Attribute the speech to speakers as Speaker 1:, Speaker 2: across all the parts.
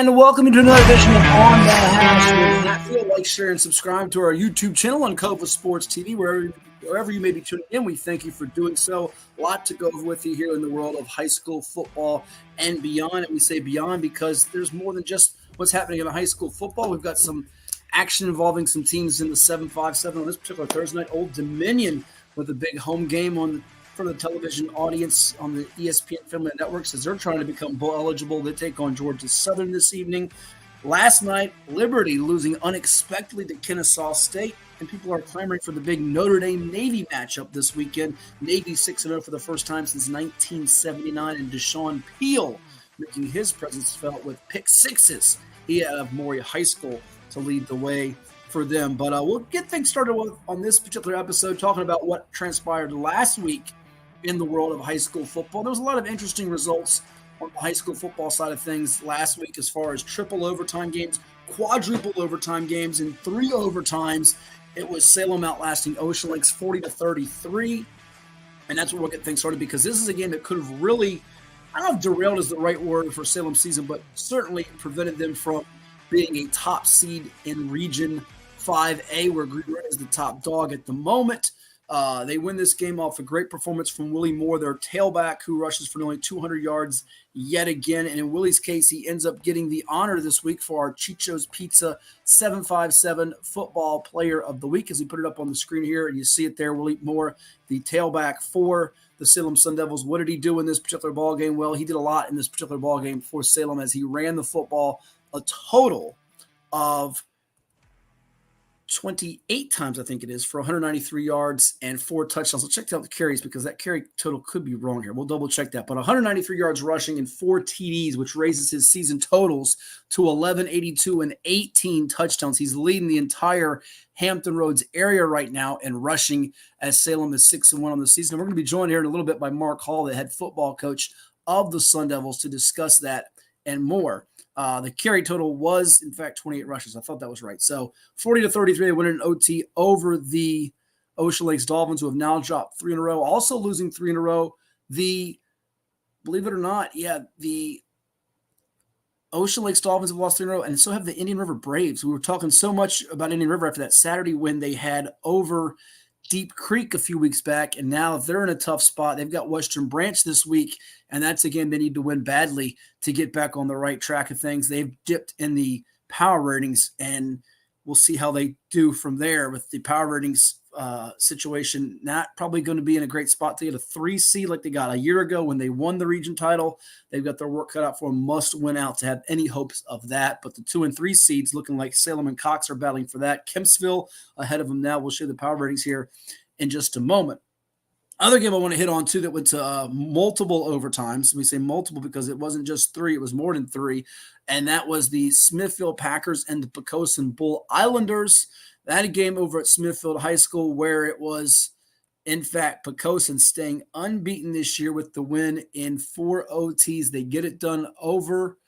Speaker 1: And welcome to another edition of On the House with Hatfield. Like, share, and subscribe to our YouTube channel on Cova Sports TV, wherever you may be tuning in. We thank you for doing so. A lot to go over with you here in the world of high school football and beyond. And we say beyond because there's more than just what's happening in the high school football. We've got some action involving some teams in the 7-5-7 on this particular Thursday night. Old Dominion with a big home game for the television audience on the ESPN Family Networks as they're trying to become bowl eligible. They take on Georgia Southern this evening. Last night, Liberty losing unexpectedly to Kennesaw State, and people are clamoring for the big Notre Dame-Navy matchup this weekend. Navy 6-0 for the first time since 1979, and Deshaun Peele making his presence felt with pick sixes. He out of Maury High School to lead the way for them. But we'll get things started on this particular episode talking about what transpired last week in the world of high school football. There was a lot of interesting results on the high school football side of things last week as far as triple overtime games, quadruple overtime games, and 3 overtimes. It was Salem outlasting Ocean Lakes 40-33. And that's where we'll get things started because this is a game that could have really, I don't know if derailed is the right word for Salem's season, but certainly prevented them from being a top seed in Region 5A, where Green Red is the top dog at the moment. They win this game off a great performance from Willie Moore, their tailback, who rushes for nearly 200 yards yet again. And in Willie's case, he ends up getting the honor this week for our Chicho's Pizza 757 Football Player of the Week, as we put it up on the screen here. And you see it there, Willie Moore, the tailback for the Salem Sun Devils. What did he do in this particular ball game? Well, he did a lot in this particular ball game for Salem as he ran the football a total of 28 times, I think it is, for 193 yards and 4 touchdowns. I'll check out the carries because that carry total could be wrong here. We'll double check that. But 193 yards rushing and 4 TDs, which raises his season totals to 1182 and 18 touchdowns. He's leading the entire Hampton Roads area right now in rushing as Salem is 6-1 on the season. And we're going to be joined here in a little bit by Mark Hall, the head football coach of the Sun Devils, to discuss that and more. The carry total was, in fact, 28 rushes. I thought that was right. So 40-33, they win an OT over the Ocean Lakes Dolphins, who have now dropped 3 in a row, also losing 3 in a row. Believe it or not, the Ocean Lakes Dolphins have lost 3 in a row, and so have the Indian River Braves. We were talking so much about Indian River after that Saturday win they had over Deep Creek a few weeks back, and now they're in a tough spot. They've got Western Branch this week, and that's, again, they need to win badly to get back on the right track of things. They've dipped in the power ratings, and we'll see how they do from there with the power ratings situation. Not probably going to be in a great spot to get a 3 seed like they got a year ago when they won the region title. They've got their work cut out for them, must win out to have any hopes of that. But the 2 and 3 seeds looking like Salem and Cox are battling for that. Kempsville ahead of them now. We'll show the power ratings here in just a moment. Other game I want to hit on, too, that went to multiple overtimes. We say multiple because it wasn't just 3. It was more than 3. And that was the Smithfield Packers and the Poquoson Bull Islanders. They had a game over at Smithfield High School where it was, in fact, Poquoson staying unbeaten this year with the win in 4 OTs. They get it done over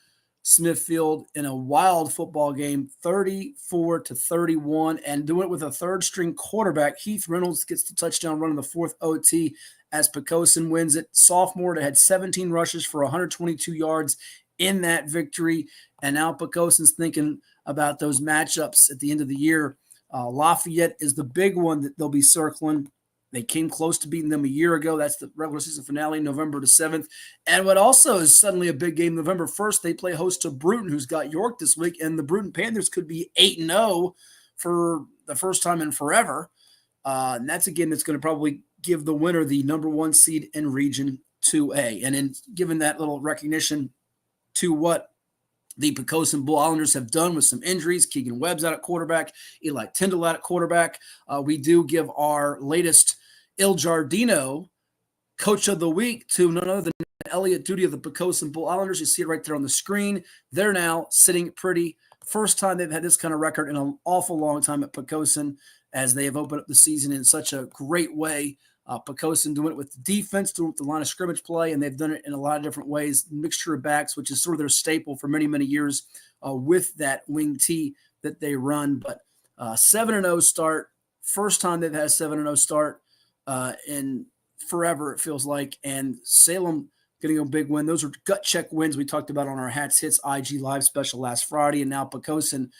Speaker 1: Smithfield in a wild football game, 34-31, and doing it with a third-string quarterback. Heath Reynolds gets the touchdown run in the 4th OT as Poquoson wins it. Sophomore that had 17 rushes for 122 yards in that victory, and now Poquoson's thinking about those matchups at the end of the year. Lafayette is the big one that they'll be circling. They came close to beating them a year ago. That's the regular season finale, November the 7th. And what also is suddenly a big game, November 1st, they play host to Bruton, who's got York this week, and the Bruton Panthers could be 8-0 for the first time in forever. And that's a game that's going to probably give the winner the number 1 seed in Region 2A. And in giving that little recognition to what the Poquoson Bull Islanders have done with some injuries, Keegan Webb's out at quarterback, Eli Tyndall out at quarterback. We do give our latest IL Giardino Coach of the Week to none other than Elliott Duty of the Poquoson Bull Islanders. You see it right there on the screen. They're now sitting pretty. First time they've had this kind of record in an awful long time at Poquoson as they have opened up the season in such a great way. Poquoson doing it with the defense, doing it with the line of scrimmage play, and they've done it in a lot of different ways. Mixture of backs, which is sort of their staple for many, many years with that wing T that they run. But 7-0 start, first time they've had a 7-0 start in forever, it feels like. And Salem getting a big win. Those are gut check wins we talked about on our Hats Hits IG Live special last Friday. And now Poquoson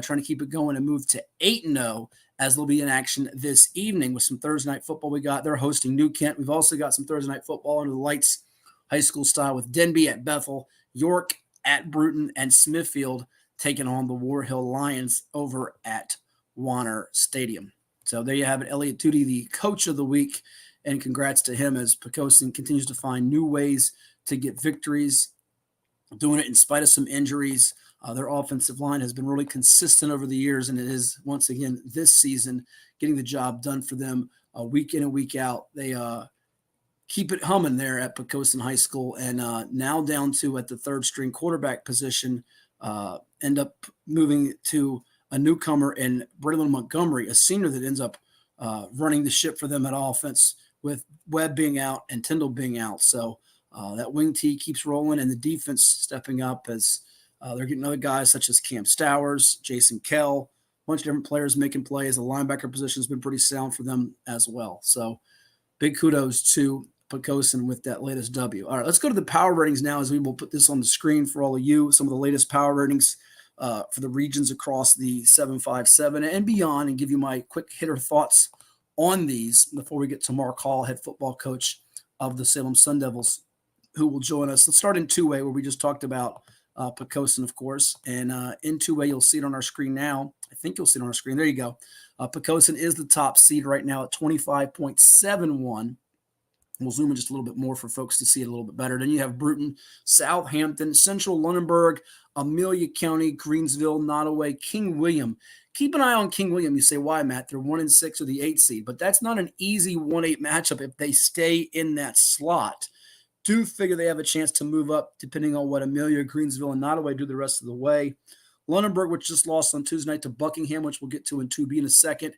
Speaker 1: trying to keep it going and move to 8-0 as they'll be in action this evening with some Thursday night football we got. They're hosting New Kent. We've also got some Thursday night football under the lights, high school style, with Denby at Bethel, York at Bruton, and Smithfield taking on the War Hill Lions over at Warner Stadium. So there you have it. Elliott, the coach of the week, and congrats to him as Poquoson continues to find new ways to get victories, doing it in spite of some injuries. Their offensive line has been really consistent over the years, and it is, once again, this season, getting the job done for them week in and week out. They keep it humming there at Poquoson High School, and now down to at the third-string quarterback position, end up moving to a newcomer in Braylon Montgomery, a senior that ends up running the ship for them at offense with Webb being out and Tyndall being out. So that wing tee keeps rolling, and the defense stepping up as they're getting other guys such as Cam Stowers, Jason Kell, a bunch of different players making plays. The linebacker position has been pretty sound for them as well. So big kudos to Poquoson with that latest W. All right, let's go to the power ratings now, as we will put this on the screen for all of you. Some of the latest power ratings for the regions across the 757 and beyond, and give you my quick hitter thoughts on these before we get to Mark Hall, head football coach of the Salem Sun Devils, who will join us. Let's start in 2A, where we just talked about Poquoson, of course. And in 2A, you'll see it on our screen now. I think you'll see it on our screen. There you go. Poquoson is the top seed right now at 25.71. We'll zoom in just a little bit more for folks to see it a little bit better. Then you have Bruton, Southampton, Central-Lunenburg, Amelia County, Greensville, Nottoway, King William. Keep an eye on King William. You say, why, Matt? They're 1-6 or the 8 seed, but that's not an easy 1-8 matchup if they stay in that slot. Do figure they have a chance to move up depending on what Amelia, Greensville, and Nottoway do the rest of the way. Lunenburg, which just lost on Tuesday night to Buckingham, which we'll get to in 2B in a second.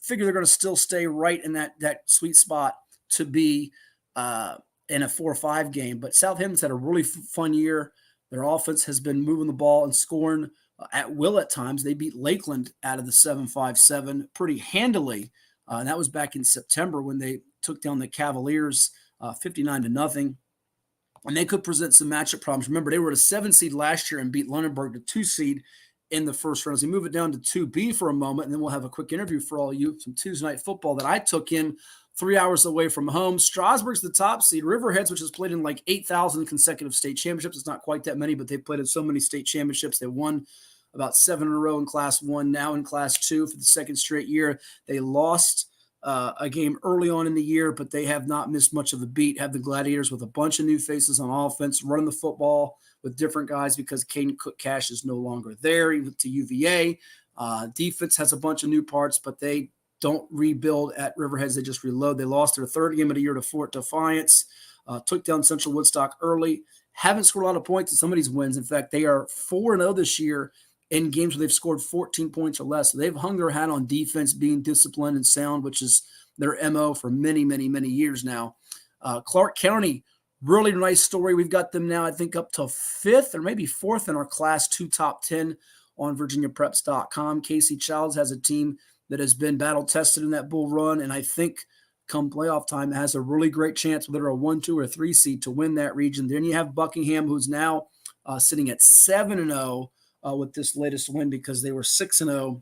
Speaker 1: Figure they're going to still stay right in that sweet spot to be in a 4-5 game. But Southampton's had a really fun year. Their offense has been moving the ball and scoring at will at times. They beat Lakeland out of the 7-5-7 pretty handily. And that was back in September when they took down the Cavaliers 59-0. And they could present some matchup problems. Remember, they were at a 7 seed last year and beat Lunenburg to 2 seed in the first round. As we move it down to 2B for a moment, and then we'll have a quick interview for all of you, some Tuesday night football that I took in 3 hours away from home. Strasburg's the top seed. Riverheads, which has played in like 8,000 consecutive state championships. It's not quite that many, but they've played in so many state championships. They won about 7 in a row in Class 1, now in Class 2 for the second straight year. They lost a game early on in the year, but they have not missed much of a beat. Have the Gladiators with a bunch of new faces on offense, running the football with different guys because Caden Cook-Cash is no longer there, even to UVA. Defense has a bunch of new parts, but they don't rebuild at Riverheads. They just reload. They lost their third game of the year to Fort Defiance, took down Central Woodstock early, haven't scored a lot of points in some of these wins. In fact, they are 4-0 this year in games where they've scored 14 points or less. So they've hung their hat on defense, being disciplined and sound, which is their MO for many, many, many years now. Clark County, really nice story. We've got them now, I think, up to 5th or maybe 4th in our Class 2 top 10 on VirginiaPreps.com. Casey Childs has a team that has been battle-tested in that bull run, and I think come playoff time has a really great chance, whether a 1, 2, or 3 seed, to win that region. Then you have Buckingham, who's now sitting at 7-0 with this latest win because they were 6-0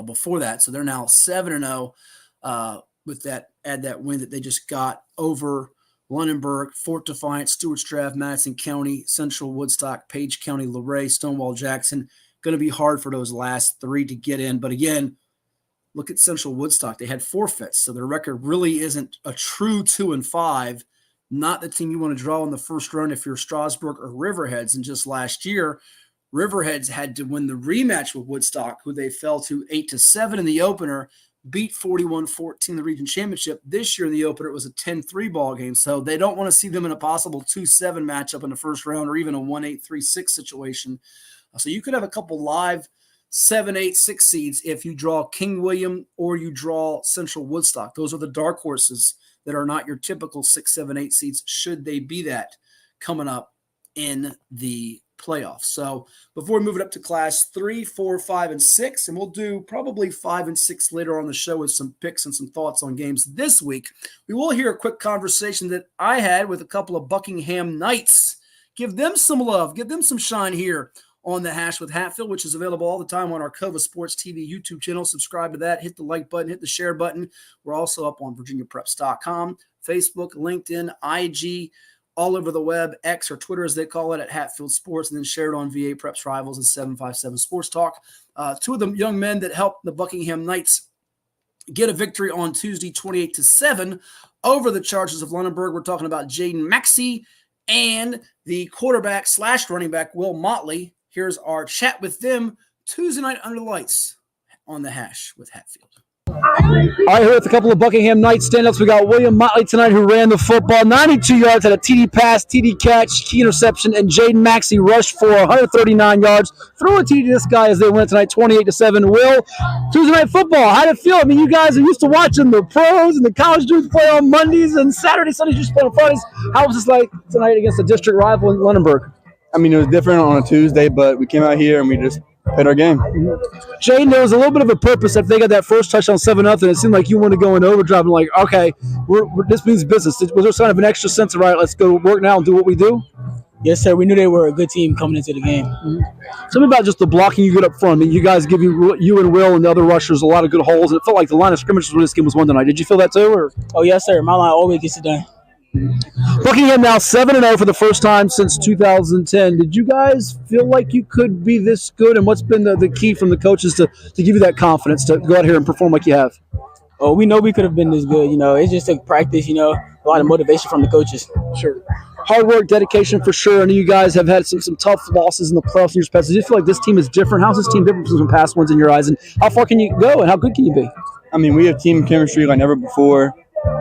Speaker 1: before that. So they're now 7-0 with that, add that win that they just got over Lunenburg, Fort Defiance, Stewart Strath, Madison County, Central Woodstock, Page County, Luray, Stonewall Jackson. Going to be hard for those last 3 to get in. But again, look at Central Woodstock. They had forfeits, so their record really isn't a true 2-5. Not the team you want to draw in the first round if you're Strasburg or Riverheads. And just last year, Riverheads had to win the rematch with Woodstock, who they fell to 8-7 in the opener, beat 41-14 in the region championship. This year in the opener, it was a 10-3 ball game. So they don't want to see them in a possible 2-7 matchup in the first round or even a 1-8-3-6 situation. So you could have a couple live 7, 8, 6 seeds if you draw King William or you draw Central Woodstock. Those are the dark horses that are not your typical 6, 7, 8 seeds, should they be that, coming up in the playoffs. So before we move it up to class 3, 4, 5, and 6, and we'll do probably 5 and 6 later on the show with some picks and some thoughts on games this week, we will hear a quick conversation that I had with a couple of Buckingham Knights. Give them some love, give them some shine here on The Hash with Hatfield, which is available all the time on our Cova Sports TV YouTube channel. Subscribe to that, hit the like button, hit the share button. We're also up on VirginiaPreps.com, Facebook, LinkedIn, IG, all over the web, X or Twitter as they call it, at Hatfield Sports, and then shared on VA Preps Rivals and 757 Sports Talk. Two of the young men that helped the Buckingham Knights get a victory on Tuesday, 28-7 over the Chargers of Lunenburg. We're talking about Jayden Maxey and the quarterback / running back, Will Motley. Here's our chat with them Tuesday night under the lights on The Hash with Hatfield.
Speaker 2: All right, here with a couple of Buckingham Knights stand-ups. We got William Motley tonight, who ran the football 92 yards, had a TD pass, TD catch, key interception, and Jayden Maxey rushed for 139 yards. Throw a TD to this guy as they win tonight, 28-7. Will, Tuesday night football, how did it feel? I mean, you guys are used to watching the pros and the college dudes play on Mondays and Saturdays, Sundays you just play on Fridays. How was this like tonight against a district rival in Lunenburg?
Speaker 3: I mean, it was different on a Tuesday, but we came out here and we just played our game.
Speaker 2: Jayden, there was a little bit of a purpose after they got that first touchdown 7-0. It seemed like you wanted to go in overdrive and like, okay, this means business. Was there kind of an extra sense of, all right, let's go work now and do what we do?
Speaker 4: Yes, sir. We knew they were a good team coming into the game.
Speaker 2: Tell me about just the blocking you get up front. I mean, you guys give you and Will and the other rushers a lot of good holes, and it felt like the line of scrimmage when this game was won tonight. Did you feel that too? Or?
Speaker 4: Oh, yes, sir. My line always gets it done.
Speaker 2: Buckingham now 7-0 for the first time since 2010. Did you guys feel like you could be this good, and what's been the key from the coaches to give you that confidence to go out here and perform like you have?
Speaker 4: Oh, we know we could have been this good. It just took practice, a lot of motivation from the coaches.
Speaker 2: Sure. Hard work, dedication for sure. I know you guys have had some tough losses in the playoffs in years past. Do you feel like this team is different? How's this team different from past ones in your eyes, and how far can you go, and how good can you be?
Speaker 3: I mean, we have team chemistry like never before.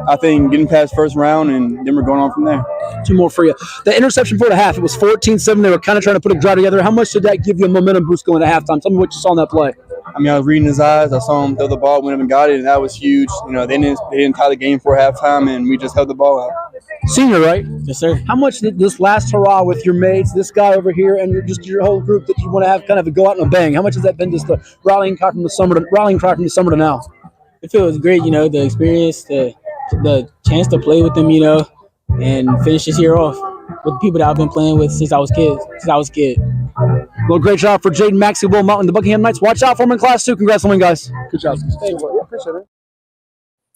Speaker 3: I think getting past first round, and then we're going on from there.
Speaker 2: Two more for you. The interception for the half, it was 14-7. They were kind of trying to put a drive together. How much did that give you a momentum boost going to halftime? Tell me what you saw in that play.
Speaker 3: I mean, I was reading his eyes. I saw him throw the ball, went up and got it, and that was huge. They didn't tie the game for halftime, and we just held the ball out.
Speaker 2: Senior, right?
Speaker 4: Yes, sir.
Speaker 2: How much did this last hurrah with your mates, this guy over here, and your whole group that you want to have kind of a go out and a bang? How much has that been just the rallying cry from the summer to now?
Speaker 4: It feels great, the experience, the chance to play with them, and finish this year off with the people that I've been playing with since I was a kid.
Speaker 2: Well, great job for Jayden Maxey, Will Mountain, the Buckingham Knights. Watch out for them in Class 2. Congrats on winning, guys. Good job.
Speaker 1: Appreciate it.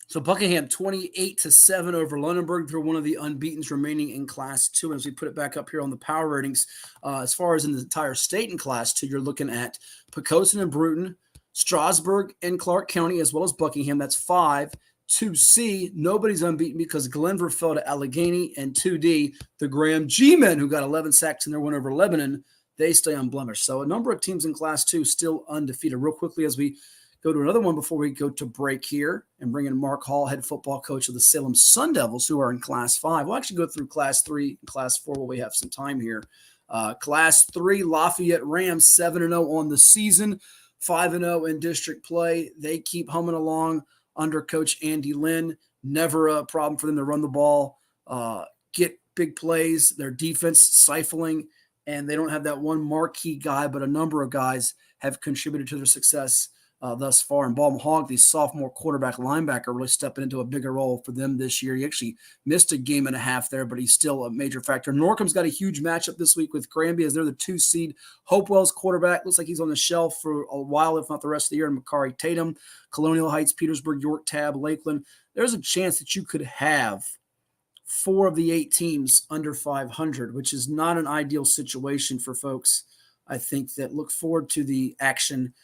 Speaker 1: So Buckingham 28-7 over Lunenburg. They're one of the unbeatens remaining in Class 2. And as we put it back up here on the power ratings, as far as in the entire state in Class 2, you're looking at Poquoson and Bruton, Strasburg and Clark County, as well as Buckingham. That's 5. 2C, nobody's unbeaten because Glenver fell to Allegheny, and 2D, the Graham G-Men, who got 11 sacks in their win over Lebanon, they stay unblemished. So a number of teams in Class 2 still undefeated. Real quickly as we go to another one before we go to break here and bring in Mark Hall, head football coach of the Salem Sun Devils, who are in Class 5. We'll actually go through Class 3 and Class 4 while we have some time here. Class 3, Lafayette Rams, 7-0 on the season, 5-0 in district play. They keep humming along under Coach Andy Lynn. Never a problem for them to run the ball, get big plays. Their defense stifling, and they don't have that one marquee guy, but a number of guys have contributed to their success thus far. And Ball Mahog, the sophomore quarterback linebacker, really stepping into a bigger role for them this year. He actually missed a game and a half there, but he's still a major factor. Norcom's got a huge matchup this week with Granby as they're the 2 seed. Hopewell's quarterback looks like he's on the shelf for a while, if not the rest of the year. And Macari Tatum, Colonial Heights, Petersburg, York, Tab, Lakeland. There's a chance that you could have 4 of the 8 teams under 500, which is not an ideal situation for folks, I think, that look forward to the action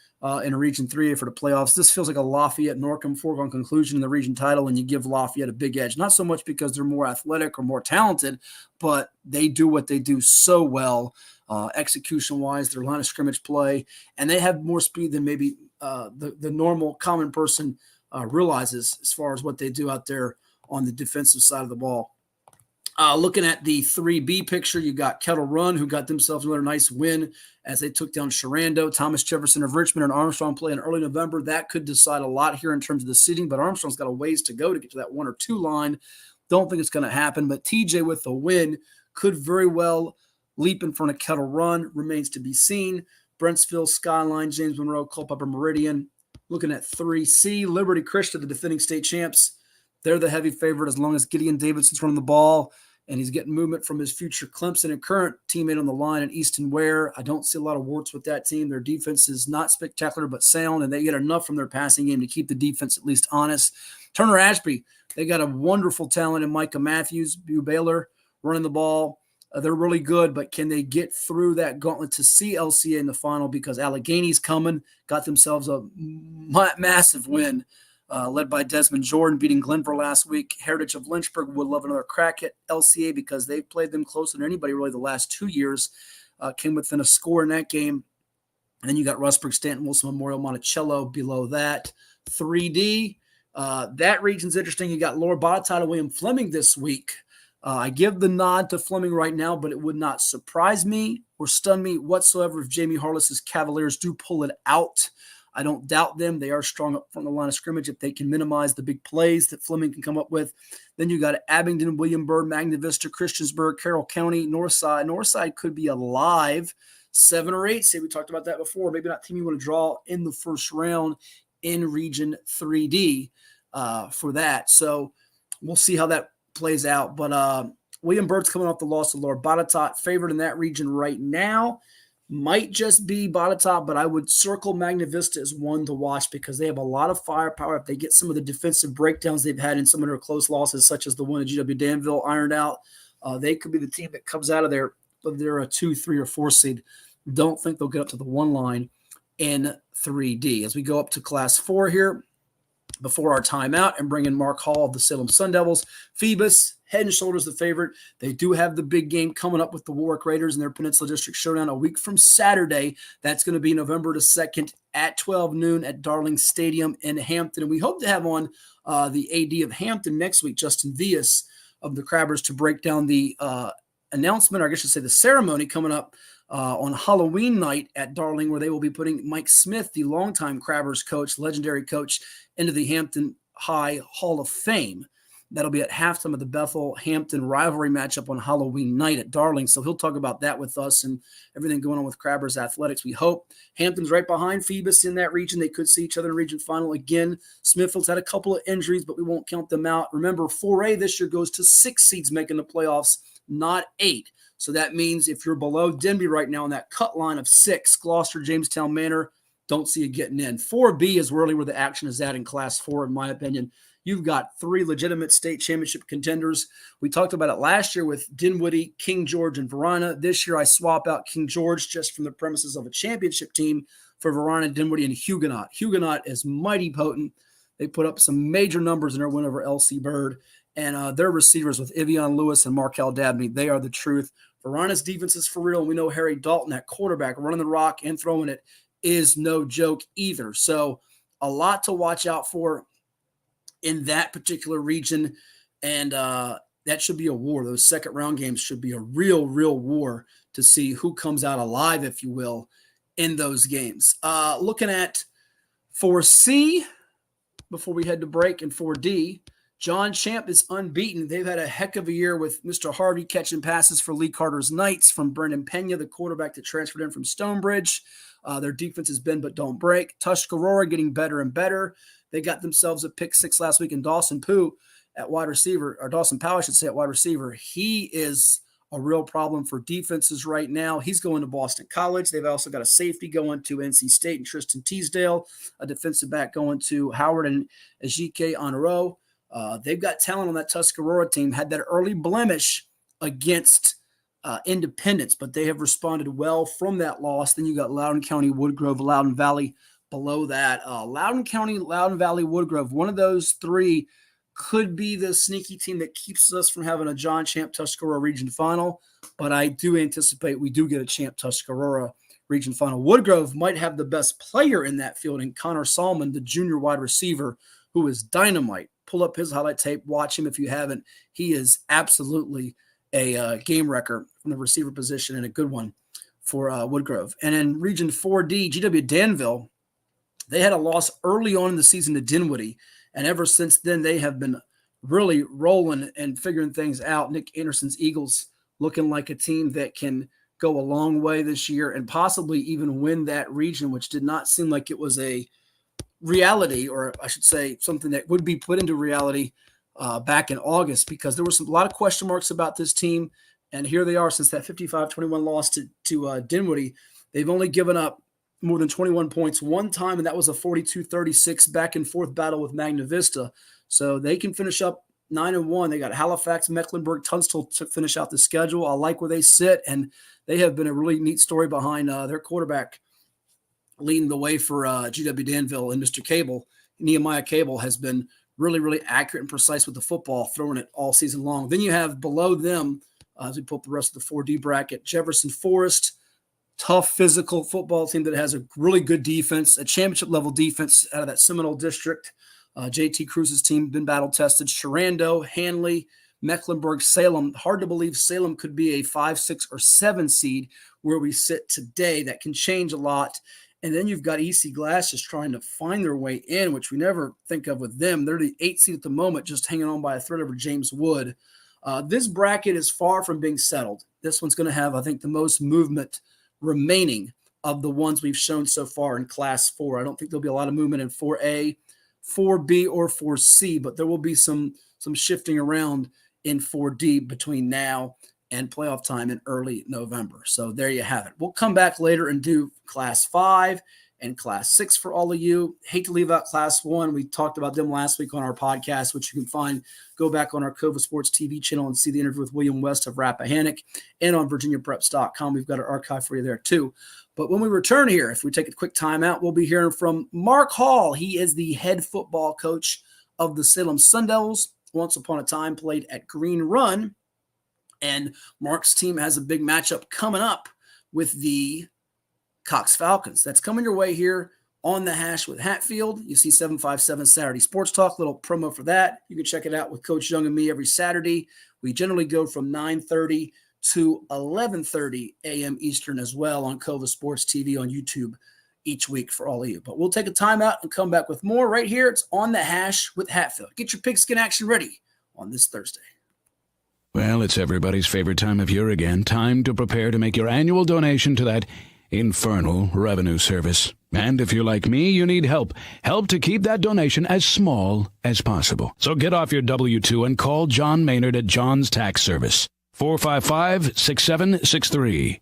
Speaker 1: in Region 3 for the playoffs. This feels like a Lafayette-Norcom foregone conclusion in the region title, and you give Lafayette a big edge. Not so much because they're more athletic or more talented, but they do what they do so well, execution-wise, their line of scrimmage play, and they have more speed than maybe the normal common person realizes as far as what they do out there on the defensive side of the ball. Looking at the 3B picture, you got Kettle Run, who got themselves another nice win as they took down Sharando. Thomas Jefferson of Richmond and Armstrong play in early November. That could decide a lot here in terms of the seeding, but Armstrong's got a ways to go to get to that 1 or 2 line. Don't think it's going to happen, but TJ with the win could very well Leap in front of Kettle Run remains to be seen. Brentsville, Skyline, James Monroe, Culpeper, Meridian. Looking at 3C, Liberty Christian, the defending state champs. They're the heavy favorite as long as Gideon Davidson's running the ball and he's getting movement from his future Clemson and current teammate on the line in Easton Ware. I don't see a lot of warts with that team. Their defense is not spectacular but sound, and they get enough from their passing game to keep the defense at least honest. Turner Ashby, they got a wonderful talent in Micah Matthews, Bu Baylor running the ball. They're really good, but can they get through that gauntlet to see LCA in the final? Because Allegheny's coming, got themselves a massive win, led by Desmond Jordan, beating Glenver last week. Heritage of Lynchburg would love another crack at LCA because they've played them closer than anybody really the last 2 years. Came within a score in that game. And then you got Rustburg, Stanton, Wilson Memorial, Monticello below that. 3D, that region's interesting. You got Laura Botetourt and William Fleming this week. I give the nod to Fleming right now, but it would not surprise me or stun me whatsoever if Jamie Harless's Cavaliers do pull it out. I don't doubt them. They are strong up from the line of scrimmage if they can minimize the big plays that Fleming can come up with. Then you got Abingdon, William Byrd, Magna Vista, Christiansburg, Carroll County, Northside. Northside could be alive. 7 or 8. Say we talked about that before. Maybe not team you want to draw in the first round in Region 3D for that. So we'll see how that plays out. But William Byrd's coming off the loss to Laura Botetourt, favored in that region right now. Might just be Botetourt, but I would circle Magna Vista as one to watch because they have a lot of firepower. If they get some of the defensive breakdowns they've had in some of their close losses, such as the one at GW Danville ironed out, they could be the team that comes out of there. But they're a 2, 3, or 4 seed. Don't think they'll get up to the 1 line in 3D. As we go up to Class 4 here, before our timeout, and bring in Mark Hall of the Salem Sun Devils. Phoebus, head and shoulders the favorite. They do have the big game coming up with the Warwick Raiders in their Peninsula District Showdown a week from Saturday. That's going to be November the 2nd at 12 noon at Darling Stadium in Hampton. And we hope to have on the AD of Hampton next week, Justin Vias of the Crabbers, to break down the announcement, or I guess I should say the ceremony coming up on Halloween night at Darling, where they will be putting Mike Smith, the longtime Crabbers coach, legendary coach, into the Hampton High Hall of Fame. That'll be at halftime of the Bethel-Hampton rivalry matchup on Halloween night at Darling. So he'll talk about that with us and everything going on with Crabbers athletics. We hope. Hampton's right behind Phoebus in that region. They could see each other in region final again. Smithfield's had a couple of injuries, but we won't count them out. Remember, 4A this year goes to 6 seeds making the playoffs, not 8. So that means if you're below Denby right now in that cut line of 6, Gloucester, Jamestown, Manor, don't see you getting in. 4B is really where the action is at in Class 4, in my opinion. You've got 3 legitimate state championship contenders. We talked about it last year with Dinwiddie, King George, and Verona. This year I swap out King George just from the premises of a championship team for Verona, Dinwiddie, and Huguenot. Huguenot is mighty potent. They put up some major numbers in their win over LC Bird. And their receivers with Ivion Lewis and Markel Dabney, they are the truth. Verona's defense is for real. And we know Harry Dalton, that quarterback, running the rock and throwing it, is no joke either. So a lot to watch out for in that particular region. And that should be a war. Those second round games should be a real war to see who comes out alive, if you will, in those games. Looking at 4C before we head to break, and 4D, John Champ is unbeaten. They've had a heck of a year with Mr. Harvey catching passes for Lee Carter's Knights from Brendan Pena, the quarterback that transferred in from Stonebridge. Their defense has bend but don't break. Tuscarora getting better and better. They got themselves a pick 6 last week, and Dawson Powell at wide receiver. I should say, at wide receiver. He is a real problem for defenses right now. He's going to Boston College. They've also got a safety going to NC State and Tristan Teasdale, a defensive back going to Howard and Ejike Honoro. They've got talent on that Tuscarora team. Had that early blemish against Independence, but they have responded well from that loss. Then you got Loudoun County, Woodgrove, Loudoun Valley below that. Loudoun County, Loudoun Valley, Woodgrove, one of those 3 could be the sneaky team that keeps us from having a John Champ Tuscarora region final, but I do anticipate we do get a Champ Tuscarora region final. Woodgrove might have the best player in that field in Connor Salmon, the junior wide receiver, who is dynamite. Pull up his highlight tape. Watch him if you haven't. He is absolutely a game wrecker from the receiver position, and a good one for Woodgrove. And in Region 4D, GW Danville, they had a loss early on in the season to Dinwiddie, and ever since then they have been really rolling and figuring things out. Nick Anderson's Eagles looking like a team that can go a long way this year and possibly even win that region, which did not seem like it was a reality, or I should say something that would be put into reality back in August, because there was a lot of question marks about this team. And here they are since that 55-21 loss to Dinwiddie. They've only given up more than 21 points one time, and that was a 42-36 back-and-forth battle with Magna Vista. So they can finish up 9-1. They got Halifax, Mecklenburg, Tunstall to finish out the schedule. I like where they sit, and they have been a really neat story behind their quarterback leading the way for GW Danville, and Mr. Cable. Nehemiah Cable has been really, really accurate and precise with the football, throwing it all season long. Then you have below them, as we pull up the rest of the 4D bracket, Jefferson Forest, tough physical football team that has a really good defense, a championship-level defense out of that Seminole district. JT Cruz's team been battle-tested. Sharando, Hanley, Mecklenburg, Salem. Hard to believe Salem could be a 5, 6, or 7 seed where we sit today. That can change a lot. And then you've got EC Glass just trying to find their way in, which we never think of with them. They're the 8th seed at the moment, just hanging on by a thread over James Wood. This bracket is far from being settled. This one's going to have, I think, the most movement remaining of the ones we've shown so far in Class 4. I don't think there'll be a lot of movement in 4A, 4B, or 4C, but there will be some shifting around in 4D between now and playoff time in early November. So there you have it. We'll come back later and do Class 5 and Class 6 for all of you. Hate to leave out Class 1. We talked about them last week on our podcast, which you can find. Go back on our Cova Sports TV channel and see the interview with William West of Rappahannock, and on VirginiaPreps.com. We've got our archive for you there too. But when we return here, if we take a quick time out, we'll be hearing from Mark Hall. He is the head football coach of the Salem Sun Devils. Once upon a time played at Green Run. And Mark's team has a big matchup coming up with the Cox Falcons. That's coming your way here on The Hash with Hatfield. You see 757 Saturday Sports Talk, little promo for that. You can check it out with Coach Young and me every Saturday. We generally go from 9:30 to 11:30 a.m. Eastern as well on Cova Sports TV on YouTube each week for all of you. But we'll take a time out and come back with more right here. It's on The Hash with Hatfield. Get your pigskin action ready on this Thursday.
Speaker 5: Well, it's everybody's favorite time of year again. Time to prepare to make your annual donation to that infernal revenue service. And if you're like me, you need help. Help to keep that donation as small as possible. So get off your W-2 and call John Maynard at John's Tax Service. 455-6763.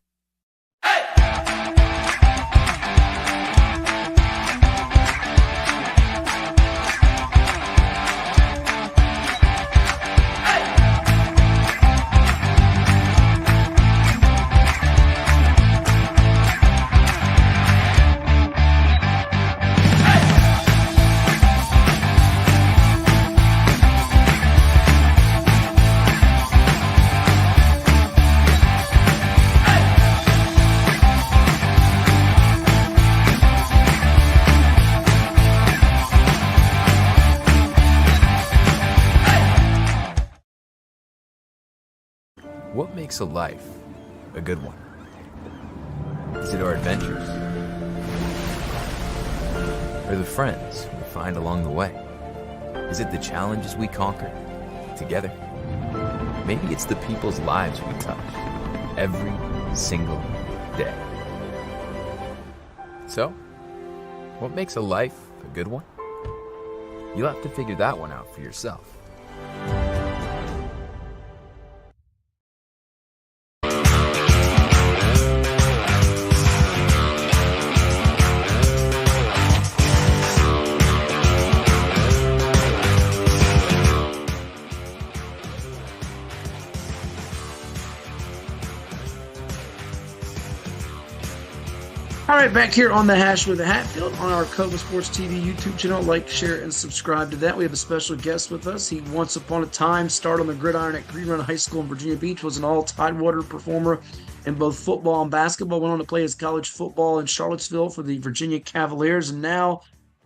Speaker 6: What makes a life a good one? Is it our adventures? Or the friends we find along the way? Is it the challenges we conquer together? Maybe it's the people's lives we touch every single day. So, what makes a life a good one? You'll have to figure that one out for yourself.
Speaker 1: All right, back here on The Hash with the Hatfield on our Cova Sports TV YouTube channel. Like, share, and subscribe to that. We have a special guest with us. He once upon a time started on the gridiron at Green Run High School in Virginia Beach, was an all-Tidewater performer in both football and basketball, went on to play his college football in Charlottesville for the Virginia Cavaliers, and now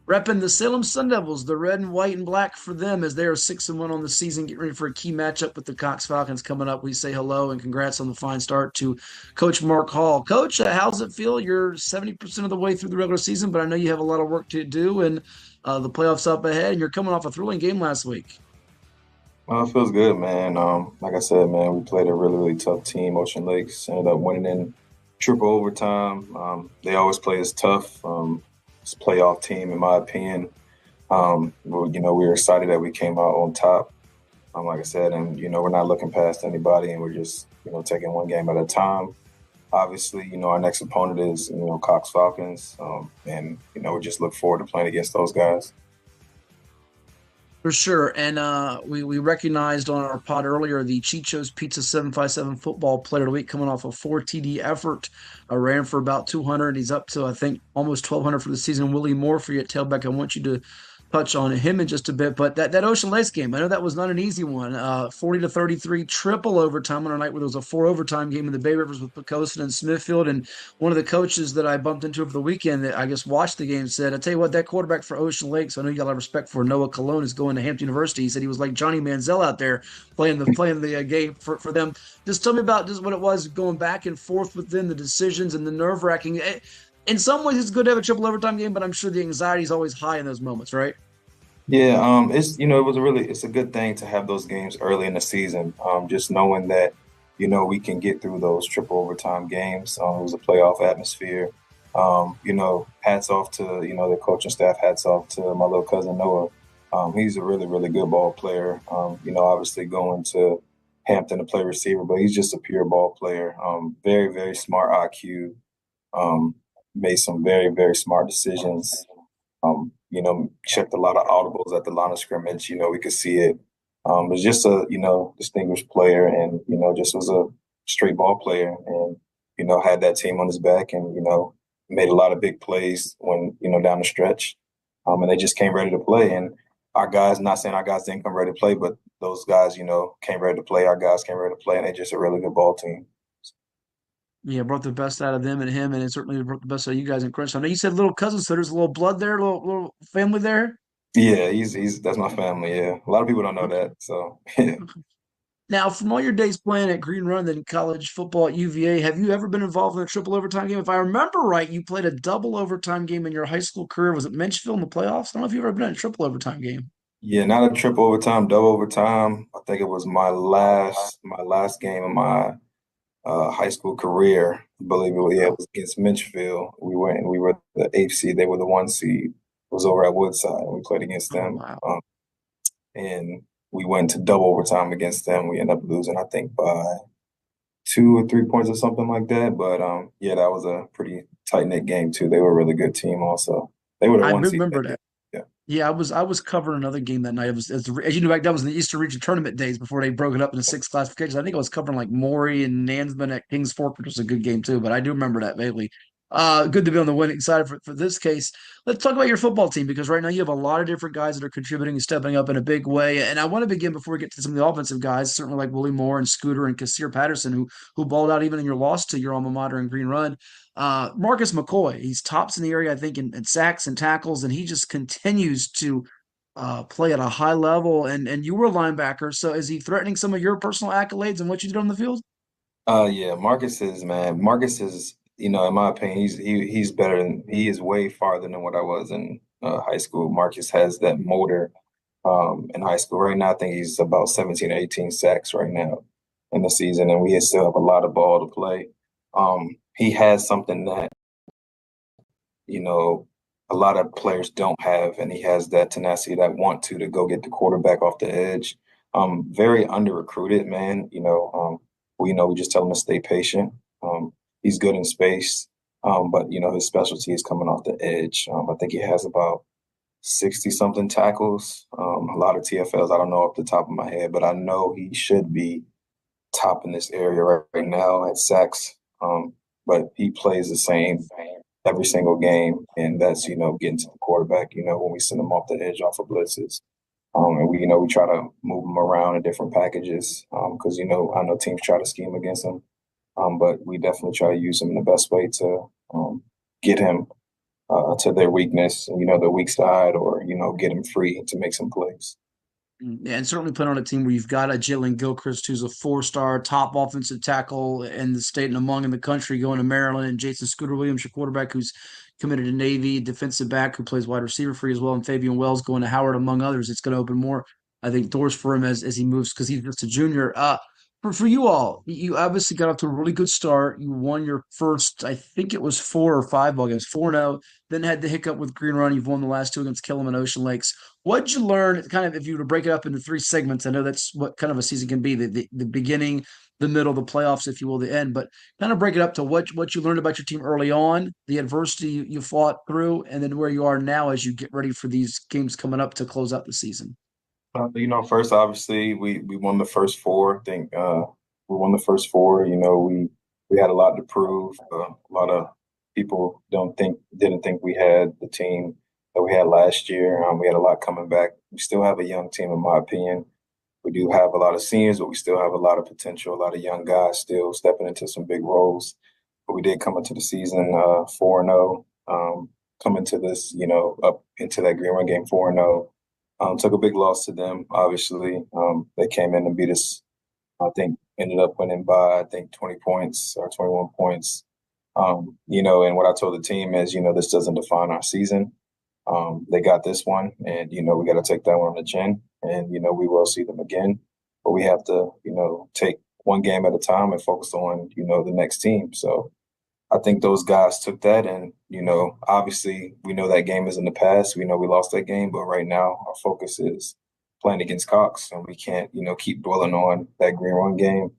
Speaker 1: repping the Salem Sun Devils, the red and white and black for them as they are 6-1 on the season, getting ready for a key matchup with the Cox Falcons coming up. We say hello and congrats on the fine start to Coach Mark Hall. Coach, how's it feel? You're 70% of the way through the regular season, but I know you have a lot of work to do, and the playoffs up ahead, and you're coming off a thrilling game last week.
Speaker 7: Well, it feels good, man. Like I said, man, we played a really, really tough team, Ocean Lakes. Ended up winning in triple overtime. They always play us tough. It's a playoff team, in my opinion. Well, we were excited that we came out on top. Like I said, and we're not looking past anybody, and we're just taking one game at a time. Obviously, our next opponent is Cox Falcons, and we just look forward to playing against those guys.
Speaker 1: For sure. And we recognized on our pod earlier the Chicho's Pizza 757 Football Player of the Week, coming off a 4 TD effort. Ran for about 200. He's up to, I think, almost 1,200 for the season. Willie Moore for you at tailback. I want you to touch on him in just a bit. But that Ocean Lakes game, I know that was not an easy one. 40-33, triple overtime on a night where there was a 4 overtime game in the Bay Rivers with Poquoson and Smithfield. And one of the coaches that I bumped into over the weekend that I guess watched the game said, I tell you what, that quarterback for Ocean Lakes, I know you got a lot of respect for Noah Colon, is going to Hampton University. He said he was like Johnny Manziel out there playing the game for them. Just tell me about just what it was going back and forth within the decisions and the nerve-wracking. In some ways, it's good to have a triple overtime game, but I'm sure the anxiety is always high in those moments, right?
Speaker 7: Yeah, it's a good thing to have those games early in the season. Just knowing that, we can get through those triple overtime games. It was a playoff atmosphere. Hats off to, the coaching staff, hats off to my little cousin Noah. He's a really, really good ball player. Obviously going to Hampton to play receiver, but he's just a pure ball player. Very, very smart IQ. Made some very, very smart decisions. Checked a lot of audibles at the line of scrimmage. We could see it. Was just a, distinguished player, and, just was a straight ball player, and, had that team on his back, and, made a lot of big plays when, down the stretch. And they just came ready to play. And our guys, not saying our guys didn't come ready to play, but those guys, came ready to play. Our guys came ready to play, and they're just a really good ball team.
Speaker 1: Yeah, brought the best out of them and him, and it certainly brought the best out of you guys in Crunch. I know you said little cousin, so there's a little blood there, little family there.
Speaker 7: Yeah, he's that's my family. Yeah, a lot of people don't know that. So yeah.
Speaker 1: Now, from all your days playing at Green Run and college football at UVA, have you ever been involved in a triple overtime game? If I remember right, you played a double overtime game in your high school career. Was it Menchville in the playoffs? I don't know if you've ever been in a triple overtime game.
Speaker 7: Yeah, not a triple overtime, double overtime. I think it was my last game of my high school career. I believe it was, it was against Minchville. We were the 8th seed. They were the 1 seed. It was over at Woodside. We played against them.
Speaker 1: Wow.
Speaker 7: And we went to double overtime against them. We ended up losing, I think, by 2 or 3 points or something like that. But that was a pretty tight-knit game too. They were a really good team also. They were the 1 seed.
Speaker 1: I remember that. Yeah, I was covering another game that night. It was, as you know, back that was in the Eastern Region tournament days before they broke it up into 6 classifications. I think I was covering like Maury and Nansman at Kings Fork, which was a good game too. But I do remember that vaguely. Good to be on the winning side for this case. Let's talk about your football team, because right now you have a lot of different guys that are contributing and stepping up in a big way. And I want to begin before we get to some of the offensive guys, certainly like Willie Moore and Scooter and Kassir Patterson, who balled out even in your loss to your alma mater in Green Run. Marcus McCoy, he's tops in the area, I think, in sacks and tackles, and he just continues to play at a high level. And you were a linebacker, so is he threatening some of your personal accolades and what you did on the field?
Speaker 7: Yeah, Marcus is, in my opinion, he's better than, he is way farther than what I was in high school. Marcus has that motor in high school. Right now, I think he's about 17 or 18 sacks right now in the season, and we still have a lot of ball to play. He has something that, a lot of players don't have, and he has that tenacity, that want to go get the quarterback off the edge. Very under-recruited, man. We just tell him to stay patient. He's good in space, but, his specialty is coming off the edge. I think he has about 60-something tackles, a lot of TFLs. I don't know off the top of my head, but I know he should be top in this area right now at sacks. But he plays the same every single game, and that's, getting to the quarterback, when we send him off the edge off of blitzes. And we try to move him around in different packages because, I know teams try to scheme against him. But we definitely try to use him in the best way to get him to their weakness, their weak side, or, get him free to make some plays.
Speaker 1: Yeah, and certainly playing on a team where you've got a Jalen Gilchrist, who's a 4-star top offensive tackle in the state and among in the country, going to Maryland, and Jason Scooter Williams, your quarterback, who's committed to Navy, defensive back who plays wide receiver for you as well, and Fabian Wells going to Howard, among others. It's going to open more, I think, doors for him as he moves, because he's just a junior. For you all, you obviously got off to a really good start. You won your first, I think it was 4 or 5 ball games, 4-0, then had the hiccup with Green Run. You've won the last two against Killam and Ocean Lakes. What'd you learn, kind of, if you were to break it up into three segments? I know that's what kind of a season can be, the beginning, the middle, the playoffs, if you will, the end. But kind of break it up to what you learned about your team early on, the adversity you fought through, and then where you are now as you get ready for these games coming up to close out the season.
Speaker 7: First, obviously, we won the first four. I think we won the first four. We had a lot to prove. A lot of people didn't think we had the team that we had last year. We had a lot coming back. We still have a young team, in my opinion. We do have a lot of seniors, but we still have a lot of potential. A lot of young guys still stepping into some big roles. But we did come into the season 4-0. Come into this, up into that Green Run game 4-0. Took a big loss to them, obviously. They came in and beat us, I think, ended up winning by, 20 points or 21 points. And what I told the team is, this doesn't define our season. They got this one, and, we got to take that one on the chin. And, we will see them again. But we have to, take one game at a time and focus on, the next team. So I think those guys took that, and, obviously we know that game is in the past. We know we lost that game, but right now our focus is playing against Cox, and we can't, keep dwelling on that Green Run game.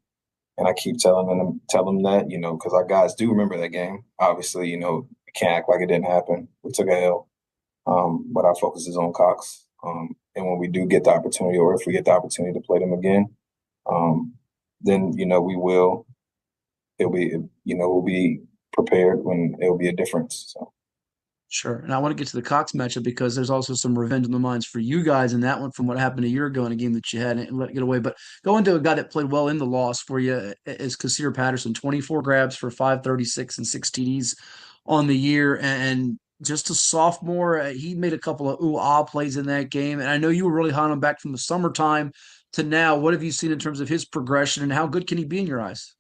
Speaker 7: And I keep telling them that, because our guys do remember that game. Obviously, we can't act like it didn't happen. We took a L, but our focus is on Cox. And when we do get the opportunity, or if we get the opportunity to play them again, then, we will. We'll be prepared when it'll be a difference. So.
Speaker 1: Sure. And I want to get to the Cox matchup because there's also some revenge in the minds for you guys in that one from what happened a year ago in a game that you had and let it get away. But going to a guy that played well in the loss for you is Kasir Patterson, 24 grabs for 536 and 6 TDs on the year. And just a sophomore, he made a couple of ooh-ah plays in that game. And I know you were really high on him back from the summertime to now. What have you seen in terms of his progression and how good can he be in your eyes?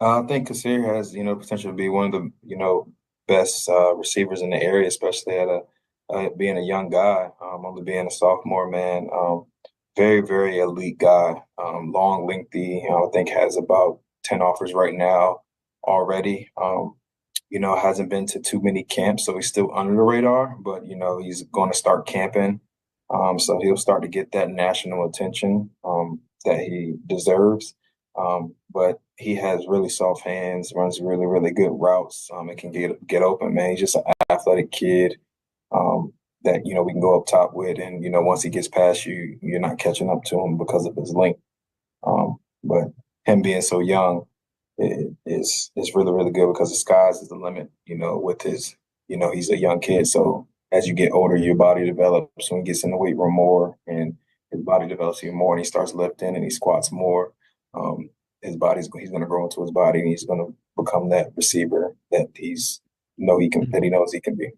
Speaker 7: I think Kasir has, potential to be one of the, best receivers in the area, especially at being a young guy, only being a sophomore, man. Very, very elite guy. Long, lengthy. I think has about 10 offers right now already. Hasn't been to too many camps, so he's still under the radar. But he's going to start camping, so he'll start to get that national attention that he deserves. But he has really soft hands, runs really, really good routes. And can get open, man. He's just an athletic kid that, we can go up top with. And, once he gets past you, you're not catching up to him because of his length. But him being so young is really, really good because the sky's is the limit, with his, he's a young kid. So as you get older, your body develops when he gets in the weight room more and his body develops even more and he starts lifting and he squats more. He's going to grow into his body and he's going to become that receiver that he knows he can be.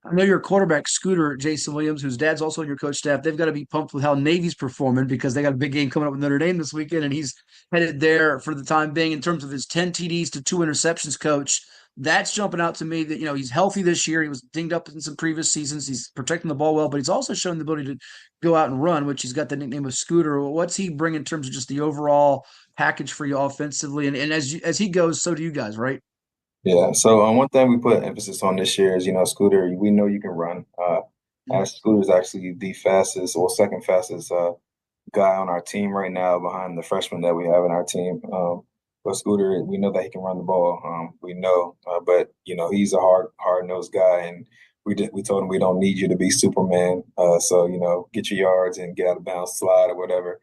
Speaker 1: I know your quarterback, Scooter, Jason Williams, whose dad's also on your coach staff, they've got to be pumped with how Navy's performing because they got a big game coming up with Notre Dame this weekend, and he's headed there for the time being in terms of his 10 TDs to 2 interceptions, coach. That's jumping out to me that, he's healthy this year. He was dinged up in some previous seasons. He's protecting the ball well, but he's also shown the ability to go out and run, which he's got the nickname of Scooter. What's he bring in terms of just the overall package for you offensively? And as he goes, so do you guys, right?
Speaker 7: Yeah. So one thing we put emphasis on this year is, Scooter, we know you can run. Scooter's actually the fastest or second fastest guy on our team right now behind the freshman that we have in our team. But Scooter, we know that he can run the ball. We know, but he's a hard-nosed guy, and we told him we don't need you to be Superman. So get your yards and get out of bounds, slide or whatever.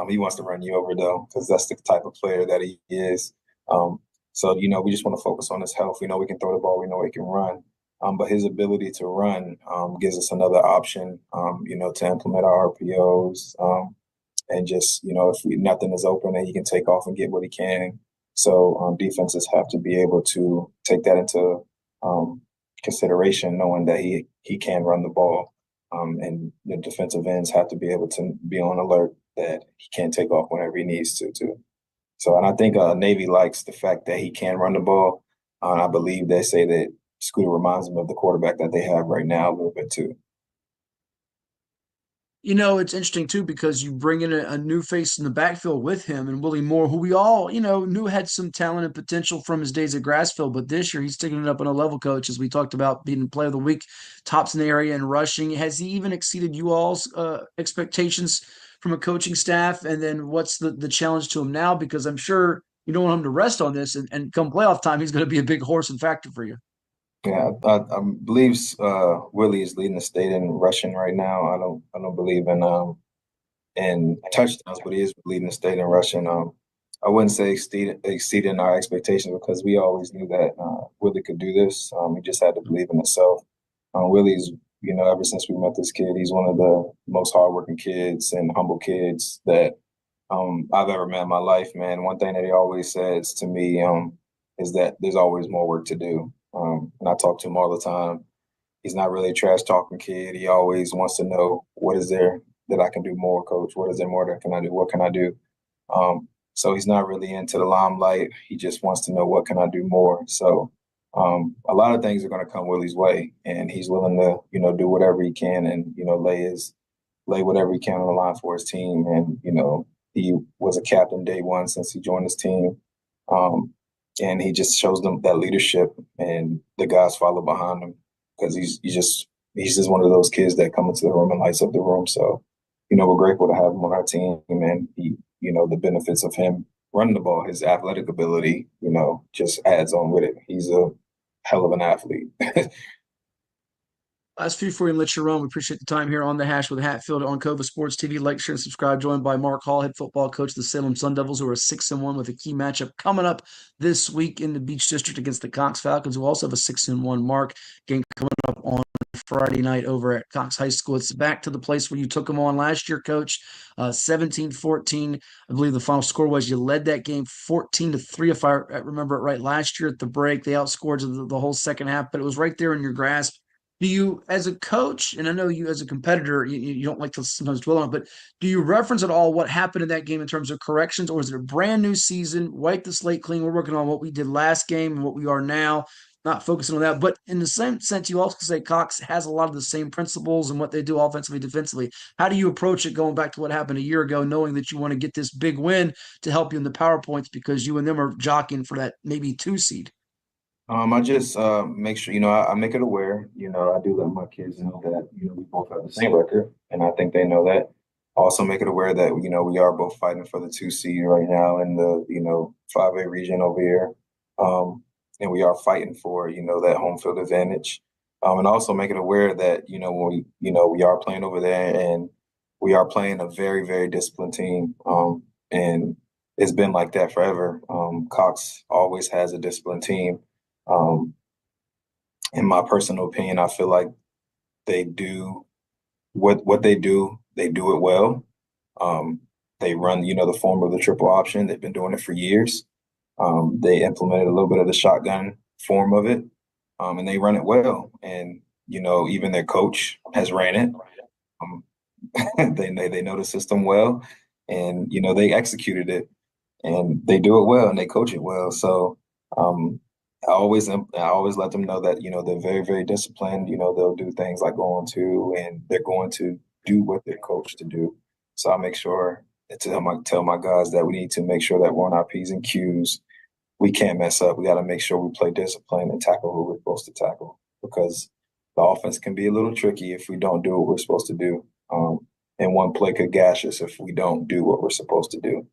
Speaker 7: He wants to run you over though, because that's the type of player that he is. So we just want to focus on his health. We know we can throw the ball. We know he can run. But his ability to run gives us another option. To implement our RPOs. And just if nothing is open, then he can take off and get what he can. So defenses have to be able to take that into consideration, knowing that he can run the ball. And the defensive ends have to be able to be on alert that he can take off whenever he needs to too. So, and I think Navy likes the fact that he can run the ball. I believe they say that Scooter reminds them of the quarterback that they have right now a little bit too.
Speaker 1: It's interesting too because you bring in a new face in the backfield with him and Willie Moore, who we all, knew had some talent and potential from his days at Grassfield. But this year he's taking it up on a level, coach, as we talked about being player of the week, tops in the area and rushing. Has he even exceeded you all's expectations from a coaching staff? And then what's the challenge to him now? Because I'm sure you don't want him to rest on this and come playoff time, he's going to be a big horse and factor for you.
Speaker 7: Yeah, I believe Willie is leading the state in rushing right now. I don't believe in touchdowns, but he is leading the state in rushing. I wouldn't say exceeding our expectations because we always knew that Willie could do this. He just had to believe in himself. Willie's, ever since we met this kid, he's one of the most hardworking kids and humble kids that I've ever met in my life, man. One thing that he always says to me is that there's always more work to do. And I talk to him all the time. He's not really a trash talking kid. He always wants to know, what is there that I can do more, coach? What is there more that can I do? What can I do? So he's not really into the limelight. He just wants to know, what can I do more? So a lot of things are going to come Willie's way, and he's willing to, do whatever he can and, lay whatever he can on the line for his team. And, he was a captain day one since he joined his team. And he just shows them that leadership, and the guys follow behind him because he's just one of those kids that come into the room and lights up the room. So, we're grateful to have him on our team, and he, the benefits of him running the ball, his athletic ability, just adds on with it. He's a hell of an athlete.
Speaker 1: Last few for you and let you run. We appreciate the time here on The Hash with Hatfield on Cova Sports TV. Like, share, and subscribe. Joined by Mark Hall, head football coach of the Salem Sun Devils, who are 6-1 with a key matchup coming up this week in the Beach District against the Cox Falcons, who also have a 6-1 mark game coming up on Friday night over at Cox High School. It's back to the place where you took them on last year, coach. 17-14, I believe the final score was. You led that game 14-3, if I remember it right, last year at the break. They outscored the whole second half, but it was right there in your grasp. Do you, as a coach, and I know you as a competitor, you don't like to sometimes dwell on it, but do you reference at all what happened in that game in terms of corrections, or is it a brand new season, wipe the slate clean, we're working on what we did last game and what we are now, not focusing on that? But in the same sense, you also say Cox has a lot of the same principles and what they do offensively, defensively. How do you approach it going back to what happened a year ago, knowing that you want to get this big win to help you in the PowerPoints because you and them are jockeying for that maybe 2 seed?
Speaker 7: I just make sure, I make it aware. I do let my kids know that, we both have the same record, and I think they know that. Also make it aware that, we are both fighting for the 2 seed right now in the, 5A region over here. And we are fighting for, that home field advantage. And also make it aware that, when we are playing over there, and we are playing a very, very disciplined team. And it's been like that forever. Cox always has a disciplined team. In my personal opinion, I feel like they do what they do it well. They run, the form of the triple option. They've been doing it for years. They implemented a little bit of the shotgun form of it, and they run it well. And, even their coach has ran it. They know the system well, and, they executed it, and they do it well, and they coach it well. So, I always let them know that, they're very, very disciplined. They'll do things like and they're going to do what they're coached to do. So I make sure to tell my guys that we need to make sure that we're on our P's and Q's. We can't mess up. We got to make sure we play discipline and tackle who we're supposed to tackle, because the offense can be a little tricky if we don't do what we're supposed to do. And one play could gash us if we don't do what we're supposed to do.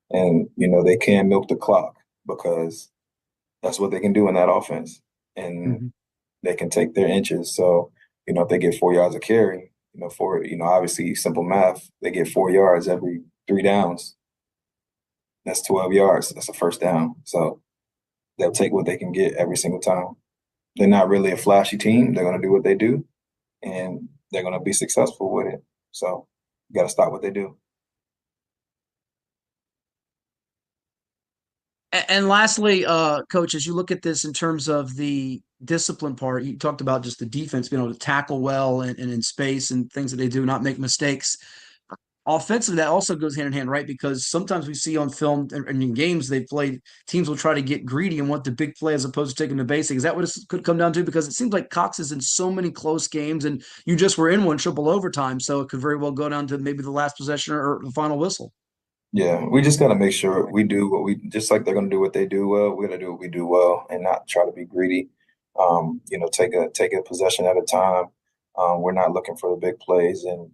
Speaker 7: And, they can milk the clock because that's what they can do in that offense. And they can take their inches. So, if they get 4 yards of carry, obviously simple math, they get 4 yards every 3 downs. That's 12 yards. That's a first down. So they'll take what they can get every single time. They're not really a flashy team. They're going to do what they do, and they're going to be successful with it. So you got to stop what they do.
Speaker 1: And lastly, Coach, as you look at this in terms of the discipline part, you talked about just the defense being able to tackle well and in space and things that they do, not make mistakes. offensively, that also goes hand in hand, right? Because sometimes we see on film and in games they've played, teams will try to get greedy and want the big play as opposed to taking the basic. Is that what it could come down to? Because it seems like Cox is in so many close games, and you just were in one triple overtime, so it could very well go down to maybe the last possession or the final whistle.
Speaker 7: Yeah, we just got to make sure we do what we just like they're going to do what they do well. We're going to do what we do well and not try to be greedy. Take a possession at a time. We're not looking for the big plays, and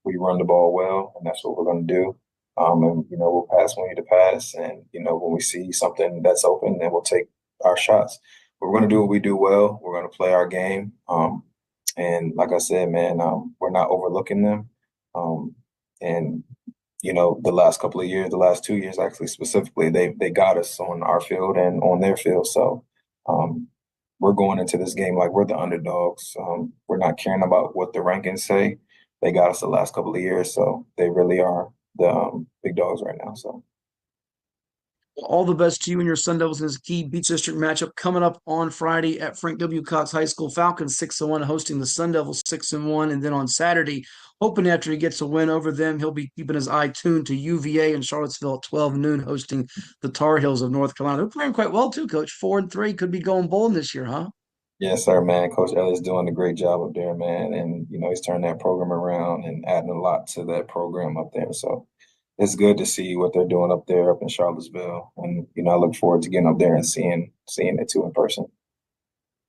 Speaker 7: we run the ball well, and that's what we're going to do. We'll pass when we need to pass, and when we see something that's open, then we'll take our shots. But we're going to do what we do well. We're going to play our game, and like I said, man, we're not overlooking them. The last couple of years, the last 2 years actually specifically, they got us on our field and on their field. So we're going into this game like we're the underdogs. We're not caring about what the rankings say. They got us the last couple of years, so they really are the big dogs right now. So
Speaker 1: all the best to you and your Sun Devils in this key Beach District matchup coming up on Friday at Frank W. Cox High School. Falcons 6-1 hosting the Sun Devils 6-1, and then on Saturday, hoping after he gets a win over them, he'll be keeping his eye tuned to UVA in Charlottesville at 12 noon, hosting the Tar Heels of North Carolina. They're playing quite well too, Coach. 4-3, could be going bowling this year, huh?
Speaker 7: Yes, sir, man. Coach Elliott's doing a great job up there, man, and he's turned that program around and adding a lot to that program up there. So it's good to see what they're doing up there up in Charlottesville, and I look forward to getting up there and seeing it too in person.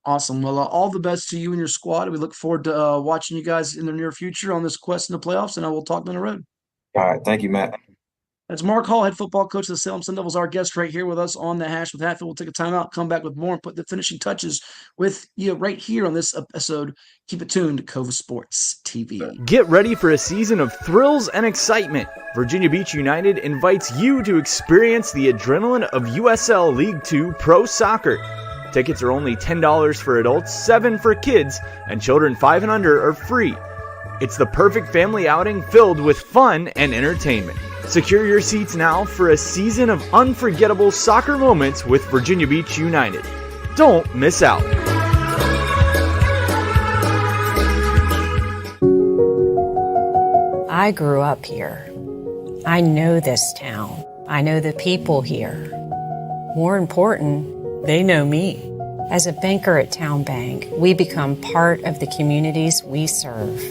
Speaker 1: Awesome. Well, all the best to you and your squad. We look forward to watching you guys in the near future on this quest in the playoffs, and I will talk down the road.
Speaker 7: All right. Thank you, Matt.
Speaker 1: That's Mark Hall, head football coach of the Salem Sun Devils, our guest right here with us on The Hash with Hatfield. We'll take a timeout, come back with more, and put the finishing touches with you right here on this episode. Keep it tuned to Cova Sports TV.
Speaker 8: Get ready for a season of thrills and excitement. Virginia Beach United invites you to experience the adrenaline of USL League 2 Pro Soccer. Tickets are only $10 for adults, $7 for kids, and children 5 and under are free. It's the perfect family outing filled with fun and entertainment. Secure your seats now for a season of unforgettable soccer moments with Virginia Beach United. Don't miss out.
Speaker 9: I grew up here. I know this town. I know the people here. More important, they know me. As a banker at Town Bank, we become part of the communities we serve.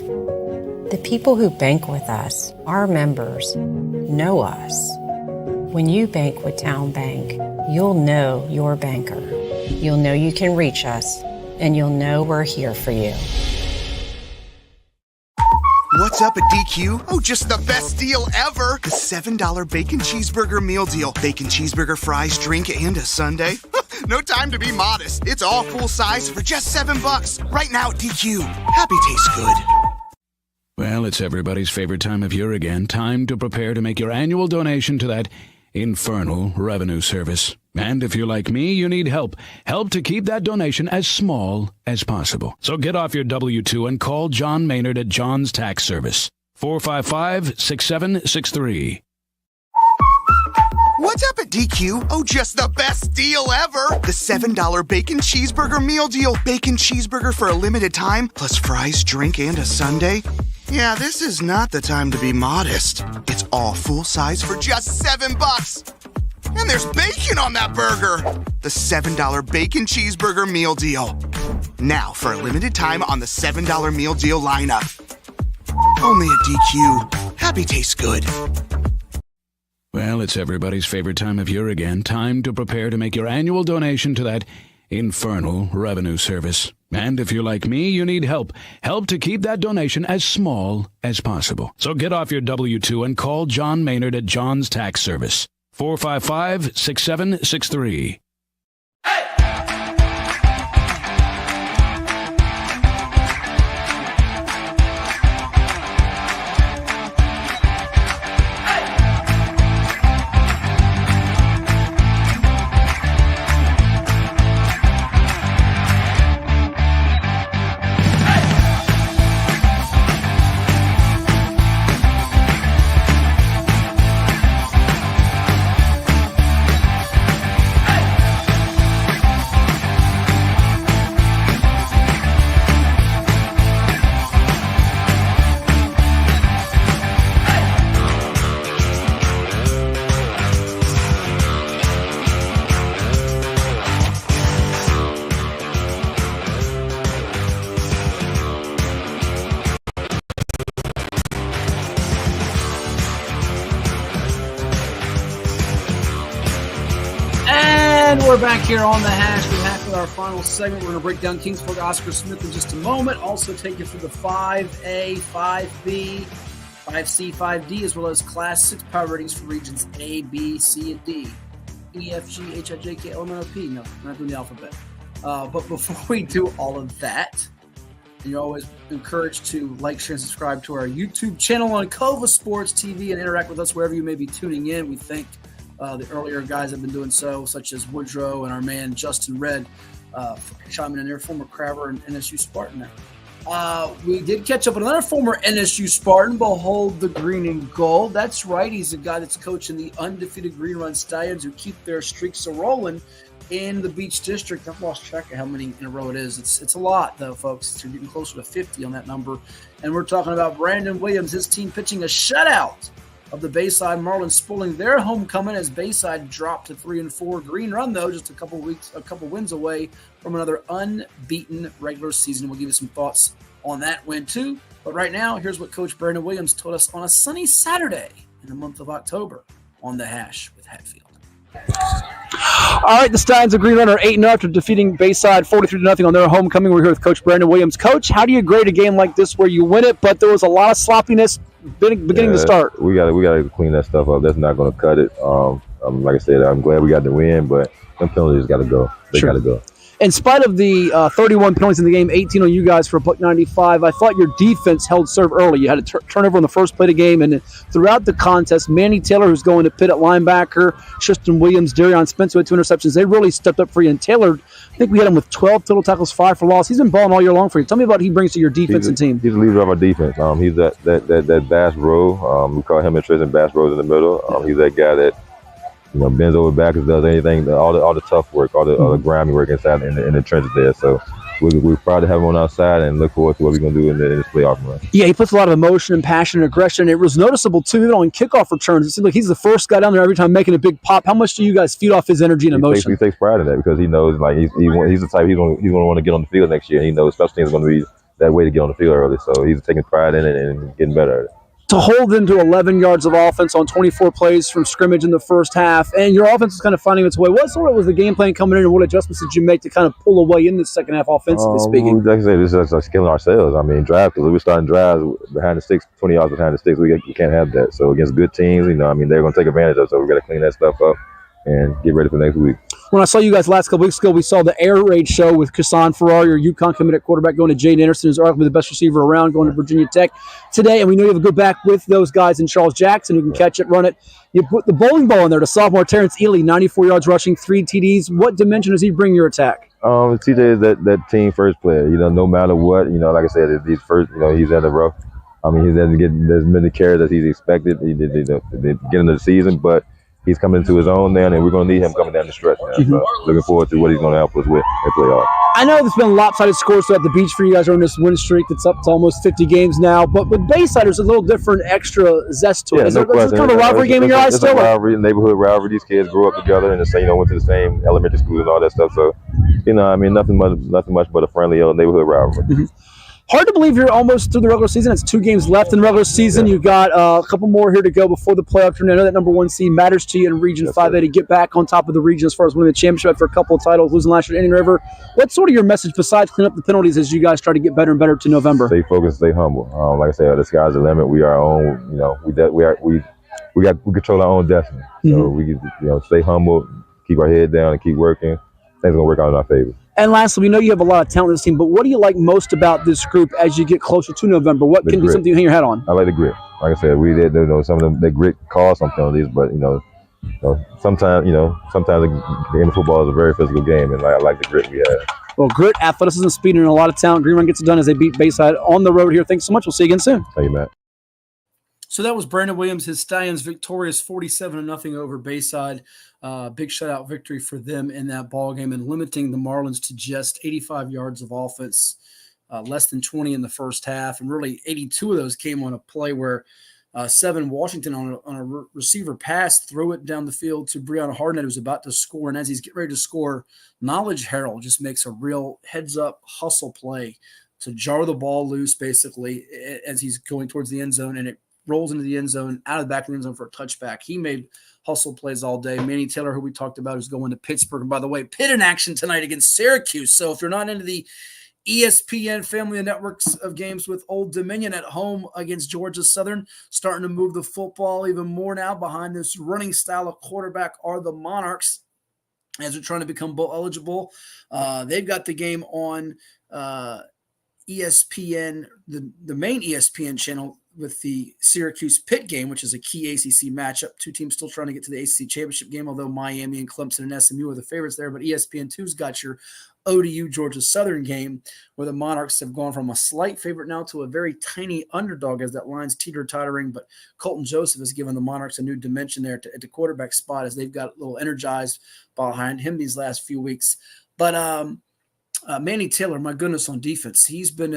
Speaker 9: The people who bank with us, our members, know us. When you bank with Town Bank, you'll know your banker. You'll know you can reach us, and you'll know we're here for you.
Speaker 10: What's up at DQ? Oh, just the best deal ever. The $7 bacon cheeseburger meal deal. Bacon cheeseburger, fries, drink, and a sundae. No time to be modest. It's all full size for just $7. Right now at DQ. Happy tastes good.
Speaker 5: Well, it's everybody's favorite time of year again. Time to prepare to make your annual donation to that infernal revenue service. And if you're like me, you need help. Help to keep that donation as small as possible. So get off your W-2 and call John Maynard at John's Tax Service. 455-6763.
Speaker 10: What's up at DQ? Oh, just the best deal ever. The $7 bacon cheeseburger meal deal. Bacon cheeseburger for a limited time, plus fries, drink, and a sundae. Yeah, this is not the time to be modest. It's all full size for just $7. And there's bacon on that burger. The $7 bacon cheeseburger meal deal. Now for a limited time on the $7 meal deal lineup. Only at DQ. Happy tastes good.
Speaker 5: Well, it's everybody's favorite time of year again. Time to prepare to make your annual donation to that infernal revenue service. And if you're like me, you need help. Help to keep that donation as small as possible. So get off your W-2 and call John Maynard at John's Tax Service. 455-6763.
Speaker 1: And we're back here on the hash. We're back with our final segment. We're going to break down Kingsburg Oscar Smith in just a moment. Also take you through the 5A, 5B, 5C, 5D, as well as Class 6 power ratings for regions A, B, C, and D. E, F, G, H, I, J, K, L, M, N, O, P. No, we're not doing the alphabet. But before we do all of that, you're always encouraged to like, share, and subscribe to our YouTube channel on Cova Sports TV and interact with us wherever you may be tuning in. We thank the earlier guys have been doing so, such as Woodrow and our man Justin Red, for chiming in there, former Crabber and NSU Spartan there. We did catch up with another former NSU Spartan. Behold the green and gold. That's right. He's a guy that's coaching the undefeated Green Run Stallions who keep their streaks a-rolling in the Beach District. I've lost track of how many in a row it is. It's a lot, though, folks. You're getting closer to 50 on that number. And we're talking about Brandon Williams, his team pitching a shutout of the Bayside Marlins, spoiling their homecoming as Bayside dropped to 3-4. Green Run, though, just a couple wins away from another unbeaten regular season. We'll give you some thoughts on that win, too. But right now, here's what Coach Brandon Williams told us on a sunny Saturday in the month of October on the Hash with Hatfield.
Speaker 2: All right, the Stallions of Green Run are 8-0 after defeating Bayside 43-0 on their homecoming. We're here with Coach Brandon Williams. Coach, how do you grade a game like this where you win it, but there was a lot of sloppiness beginning to start?
Speaker 11: We got to clean that stuff up. That's not going to cut it. Like I said, I'm glad we got the win, but them penalties got to go. They got to go.
Speaker 2: In spite of the 31 penalties in the game, 18 on you guys for $1.95, I thought your defense held serve early. You had a turnover on the first play of the game, and throughout the contest, Manny Taylor, who's going to pit at linebacker, Tristan Williams, Darion Spence, who had 2 interceptions, they really stepped up for you. And Taylor, I think we had him with 12 total tackles, 5 for loss. He's been balling all year long for you. Tell me about what he brings to your defense and team.
Speaker 11: He's the leader of our defense. He's that bass row. We call him and Tristan Bass Rows in the middle. He's that guy that bends over backwards, does anything, all the tough work, all the grimy work inside in the trenches there. So we're proud to have him on our side and look forward to what we're going to do in this playoff run. Yeah,
Speaker 2: he puts a lot of emotion and passion and aggression. It was noticeable, too, even on kickoff returns. It seems like he's the first guy down there every time making a big pop. How much do you guys feed off his energy and emotion?
Speaker 11: He takes pride in that because he knows he's the type he's going to want to get on the field next year. And he knows special teams is going to be that way to get on the field early. So he's taking pride in it and getting better at it.
Speaker 2: To hold them to 11 yards of offense on 24 plays from scrimmage in the first half, and your offense is kind of finding its way. What sort of was the game plan coming in, and what adjustments did you make to kind of pull away in the second half offensively speaking?
Speaker 11: Like I said, this is like killing ourselves. Drive, because we're starting drives behind the sticks, 20 yards behind the sticks. We can't have that. So against good teams, they're going to take advantage of it. So we got to clean that stuff up and get ready for next week.
Speaker 2: When I saw you guys last couple weeks ago, we saw the air raid show with Kasan Farrar, your UConn committed quarterback, going to Jayden Anderson, who's arguably the best receiver around, going to Virginia Tech today. And we know you have a good back with those guys in Charles Jackson who can catch it, run it. You put the bowling ball in there to sophomore Terrence Ely, 94 yards rushing, 3 TDs. What dimension does he bring your attack?
Speaker 11: TJ is that team first player. No matter what, like I said, he's first. He's at the rough. He doesn't get as many carries as he's expected. He did get into the season, but he's coming into his own now, and we're going to need him coming down the stretch now. So looking forward to what he's going to help us with at playoff.
Speaker 2: I know there's been lopsided scores throughout the beach for you guys on this win streak that's up to almost 50 games now, but with Bayside, there's a little different extra zest to it.
Speaker 11: Yeah,
Speaker 2: Is there kind of a rivalry game in your eyes still?
Speaker 11: It's a rivalry, neighborhood rivalry. These kids grew up together and went to the same elementary school and all that stuff. So, nothing much but a friendly neighborhood rivalry.
Speaker 2: Hard to believe you're almost through the regular season. It's 2 games left in the regular season. You've got a couple more here to go before the playoff tournament. I know that number 1 seed matters to you in Region 5A to get back on top of the region as far as winning the championship after a couple of titles, losing last year at Indian River. What's sort of your message besides clean up the penalties as you guys try to get better and better to November?
Speaker 11: Stay focused, stay humble. Like I said, the sky's the limit. We are our own. We control our own destiny. So we stay humble, keep our head down, and keep working. Things are gonna work out in our favor.
Speaker 2: And lastly, we know you have a lot of talent in this team, but what do you like most about this group as you get closer to November? What can be something you hang your hat on?
Speaker 11: I like the grit. Like I said, we did some of them. The grit caused some penalties, but sometimes the game of football is a very physical game, and I like the grit we have.
Speaker 2: Well, grit, athleticism, speed, and a lot of talent. Green Run gets it done as they beat Bayside on the road here. Thanks so much. We'll see you again soon.
Speaker 11: Thank you, Matt.
Speaker 1: So that was Brandon Williams, his Stallions victorious 47-0 over Bayside. Big shutout victory for them in that ball game and limiting the Marlins to just 85 yards of offense, less than 20 in the first half. And really 82 of those came on a play where Seven Washington on a receiver pass threw it down the field to Breonna Hardnett, who's about to score. And as he's getting ready to score, Knowledge Harrell just makes a real heads-up hustle play to jar the ball loose basically as he's going towards the end zone, and it rolls into the end zone, out of the back of the end zone for a touchback. He made hustle plays all day. Manny Taylor, who we talked about, is going to Pittsburgh. And by the way, Pitt in action tonight against Syracuse. So if you're not into the ESPN family of networks of games with Old Dominion at home against Georgia Southern, starting to move the football even more now behind this running style of quarterback are the Monarchs as they're trying to become bowl eligible. They've got the game on ESPN, the main ESPN channel with the Syracuse Pitt game, which is a key ACC matchup. Two teams still trying to get to the ACC championship game, although Miami and Clemson and SMU are the favorites there. But ESPN2's got your ODU Georgia Southern game, where the Monarchs have gone from a slight favorite now to a very tiny underdog as that line's teeter-tottering. But Colton Joseph has given the Monarchs a new dimension there at the quarterback spot as they've got a little energized behind him these last few weeks. But Manny Taylor, my goodness, on defense, he's been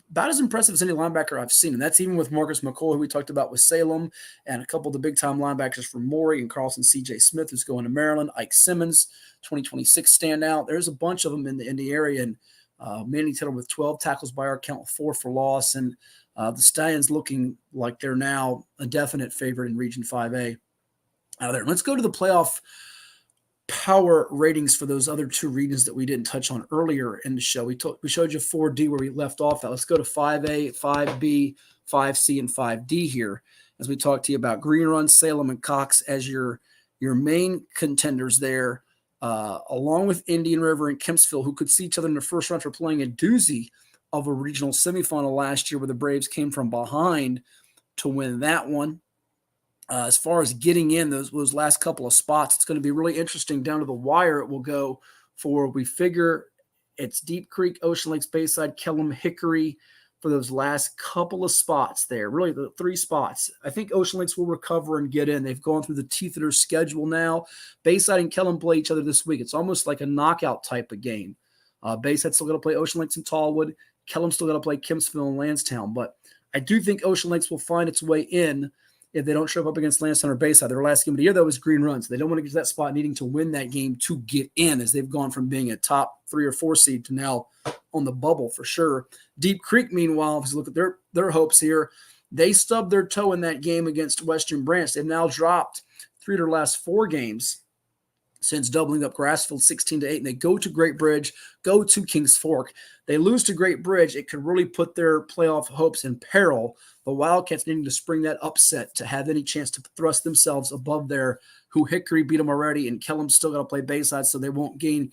Speaker 1: about as impressive as any linebacker I've seen. And that's even with Marcus McCoy, who we talked about with Salem, and a couple of the big-time linebackers from Maury and Carlson, C.J. Smith, who's going to Maryland, Ike Simmons, 2026 standout. There's a bunch of them in the area. And Manny Taylor with 12 tackles by our count, 4 for loss. And the Stallions looking like they're now a definite favorite in Region 5A out of there. Let's go to the playoff power ratings for those other two regions that we didn't touch on earlier in the show. We showed you 4D where we left off at. Let's go to 5A, 5B, 5C, and 5D here as we talk to you about Green Run, Salem, and Cox as your main contenders there, along with Indian River and Kempsville, who could see each other in the first round for playing a doozy of a regional semifinal last year where the Braves came from behind to win that one. As far as getting in those last couple of spots, it's going to be really interesting. Down to the wire it will go for, we figure it's Deep Creek, Ocean Lakes, Bayside, Kellam, Hickory for those last couple of spots there, really the 3 spots. I think Ocean Lakes will recover and get in. They've gone through the teeth of their schedule now. Bayside and Kellam play each other this week. It's almost like a knockout type of game. Bayside's still going to play Ocean Lakes and Tallwood. Kellam's still going to play Kempsville and Lansdowne. But I do think Ocean Lakes will find its way in if they don't show up against Lansdowne or Bayside. Their last game of the year, though, was Green Run. So they don't want to get to that spot needing to win that game to get in, as they've gone from being a top 3 or 4 seed to now on the bubble for sure. Deep Creek, meanwhile, if you look at their hopes here, they stubbed their toe in that game against Western Branch. They've now dropped 3 of their last 4 games since doubling up Grassfield 16-8, and they go to Great Bridge, go to Kings Fork. They lose to Great Bridge. It could really put their playoff hopes in peril. The Wildcats needing to spring that upset to have any chance to thrust themselves above there, who Hickory beat them already, and Kellam's still got to play Bayside, so they won't gain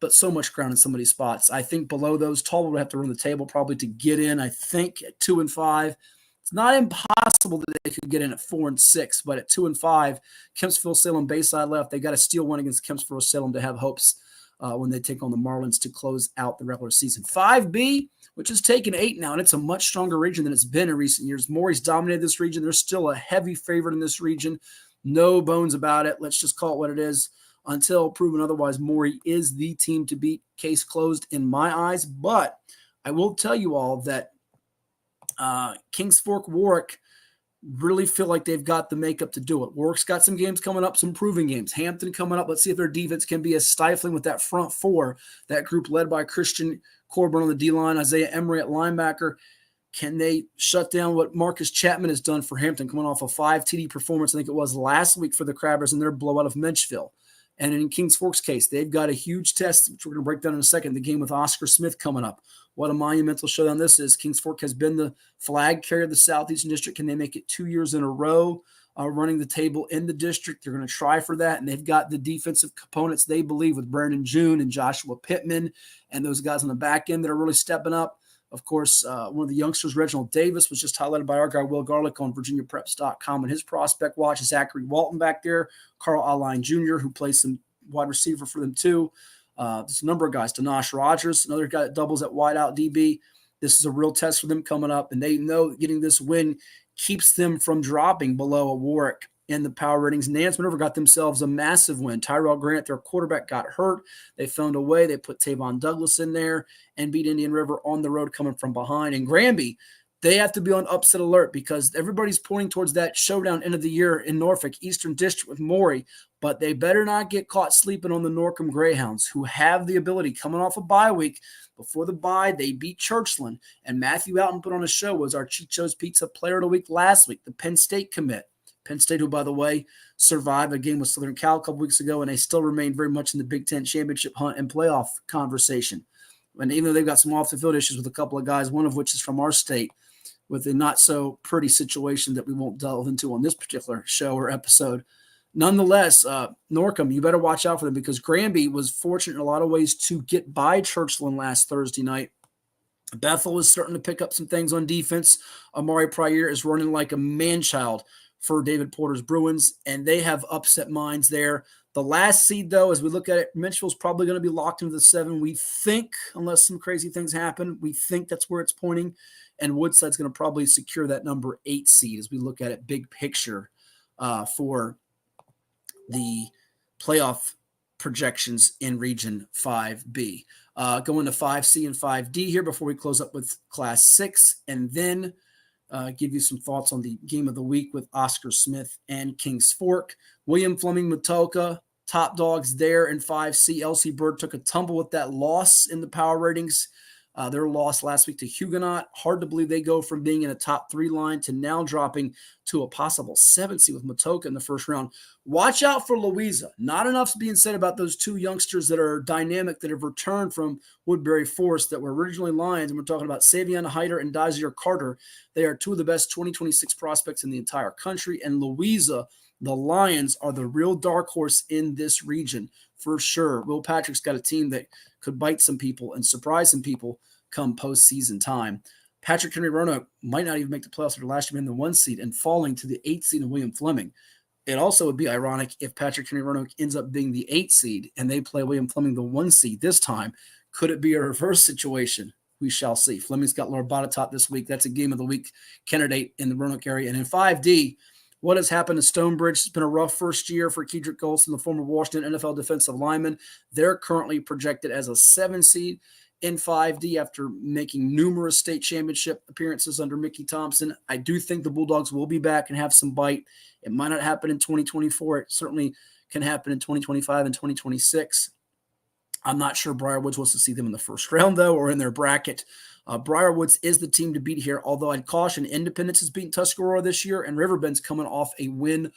Speaker 1: but so much ground in some of these spots. I think below those, Tallwood would have to run the table probably to get in, I think, at 2 and 5. It's not impossible that they could get in at 4 and 6, but at 2 and 5, Kempsville, Salem, Bayside left. They got to steal one against Kempsville, Salem to have hopes when they take on the Marlins to close out the regular season. 5B, which has taken 8 now, and it's a much stronger region than it's been in recent years. Maury's dominated this region. They're still a heavy favorite in this region. No bones about it. Let's just call it what it is. Until proven otherwise, Maury is the team to beat. Case closed in my eyes. But I will tell you all that Kings Fork, Warwick really feel like they've got the makeup to do it. Warwick's got some games coming up, some proving games. Hampton coming up. Let's see if their defense can be as stifling with that front 4, that group led by Christian Corbin on the D-line, Isaiah Emery at linebacker. Can they shut down what Marcus Chapman has done for Hampton, coming off a 5 TD performance, I think it was last week for the Crabbers in their blowout of Menchville? And in Kings Fork's case, they've got a huge test, which we're going to break down in a second, the game with Oscar Smith coming up. What a monumental showdown this is. Kings Fork has been the flag carrier of the Southeastern District. Can they make it 2 years in a row running the table in the district? They're going to try for that, and they've got the defensive components, they believe, with Brandon June and Joshua Pittman and those guys on the back end that are really stepping up. Of course, one of the youngsters, Reginald Davis, was just highlighted by our guy Will Garlick on VirginiaPreps.com, and his prospect watch is Zachary Walton back there, Carl Alline Jr., who plays some wide receiver for them too. There's a number of guys. Danash Rogers, another guy that doubles at wideout DB. This is a real test for them coming up, and they know that getting this win keeps them from dropping below a Warwick in the power ratings. Nance Minerva got themselves a massive win. Tyrell Grant, their quarterback, got hurt. They found a way. They put Tavon Douglas in there and beat Indian River on the road coming from behind. And Granby, they have to be on upset alert because everybody's pointing towards that showdown end of the year in Norfolk, Eastern District with Maury. But they better not get caught sleeping on the Norcom Greyhounds, who have the ability, coming off a bye week. Before the bye, they beat Churchland. And Matthew Alton put on a show, was our Chicho's Pizza Player of the Week last week, the Penn State commit. Penn State, who, by the way, survived a game with Southern Cal a couple weeks ago, and they still remain very much in the Big Ten championship hunt and playoff conversation. And even though they've got some off-the-field issues with a couple of guys, one of which is from our state, with a not-so-pretty situation that we won't delve into on this particular show or episode. Nonetheless, Norcom, you better watch out for them because Granby was fortunate in a lot of ways to get by Churchland last Thursday night. Bethel is starting to pick up some things on defense. Amari Pryor is running like a man-child for David Porter's Bruins, and they have upset minds there. The last seed, though, as we look at it, Mitchell's probably going to be locked into the 7. We think, unless some crazy things happen, we think that's where it's pointing. And Woodside's going to probably secure that number 8 seed as we look at it big picture for the playoff projections in Region 5B. Going to 5C and 5D here before we close up with Class 6, and then give you some thoughts on the game of the week with Oscar Smith and Kings Fork. William Fleming Matoka, top dogs there in 5C. LC Bird took a tumble with that loss in the power ratings. Their loss last week to Huguenot. Hard to believe they go from being in a top 3 line to now dropping to a possible 7 seed with Matoka in the first round. Watch out for Louisa. Not enough's being said about those 2 youngsters that are dynamic that have returned from Woodbury Forest that were originally Lions. And we're talking about Savion Hyder and Dazier Carter. They are 2 of the best 2026 prospects in the entire country. And Louisa, the Lions, are the real dark horse in this region for sure. Will Patrick's got a team that could bite some people and surprise some people come postseason time. Patrick Henry Roanoke might not even make the playoffs after last year in the 1 seed and falling to the 8 seed of William Fleming. It also would be ironic if Patrick Henry Roanoke ends up being the 8 seed and they play William Fleming the 1 seed this time. Could it be a reverse situation? We shall see. Fleming's got Lord Botetourt this week. That's a game of the week candidate in the Roanoke area. And in 5D, what has happened to Stonebridge? It's been a rough first year for Kedrick Golson, the former Washington NFL defensive lineman. They're currently projected as a 7 seed in 5D after making numerous state championship appearances under Mickey Thompson. I do think the Bulldogs will be back and have some bite. It might not happen in 2024. It certainly can happen in 2025 and 2026. I'm not sure Briarwoods wants to see them in the first round, though, or in their bracket. Briarwoods is the team to beat here, although I'd caution Independence has beaten Tuscarora this year, and Riverbend's coming off a win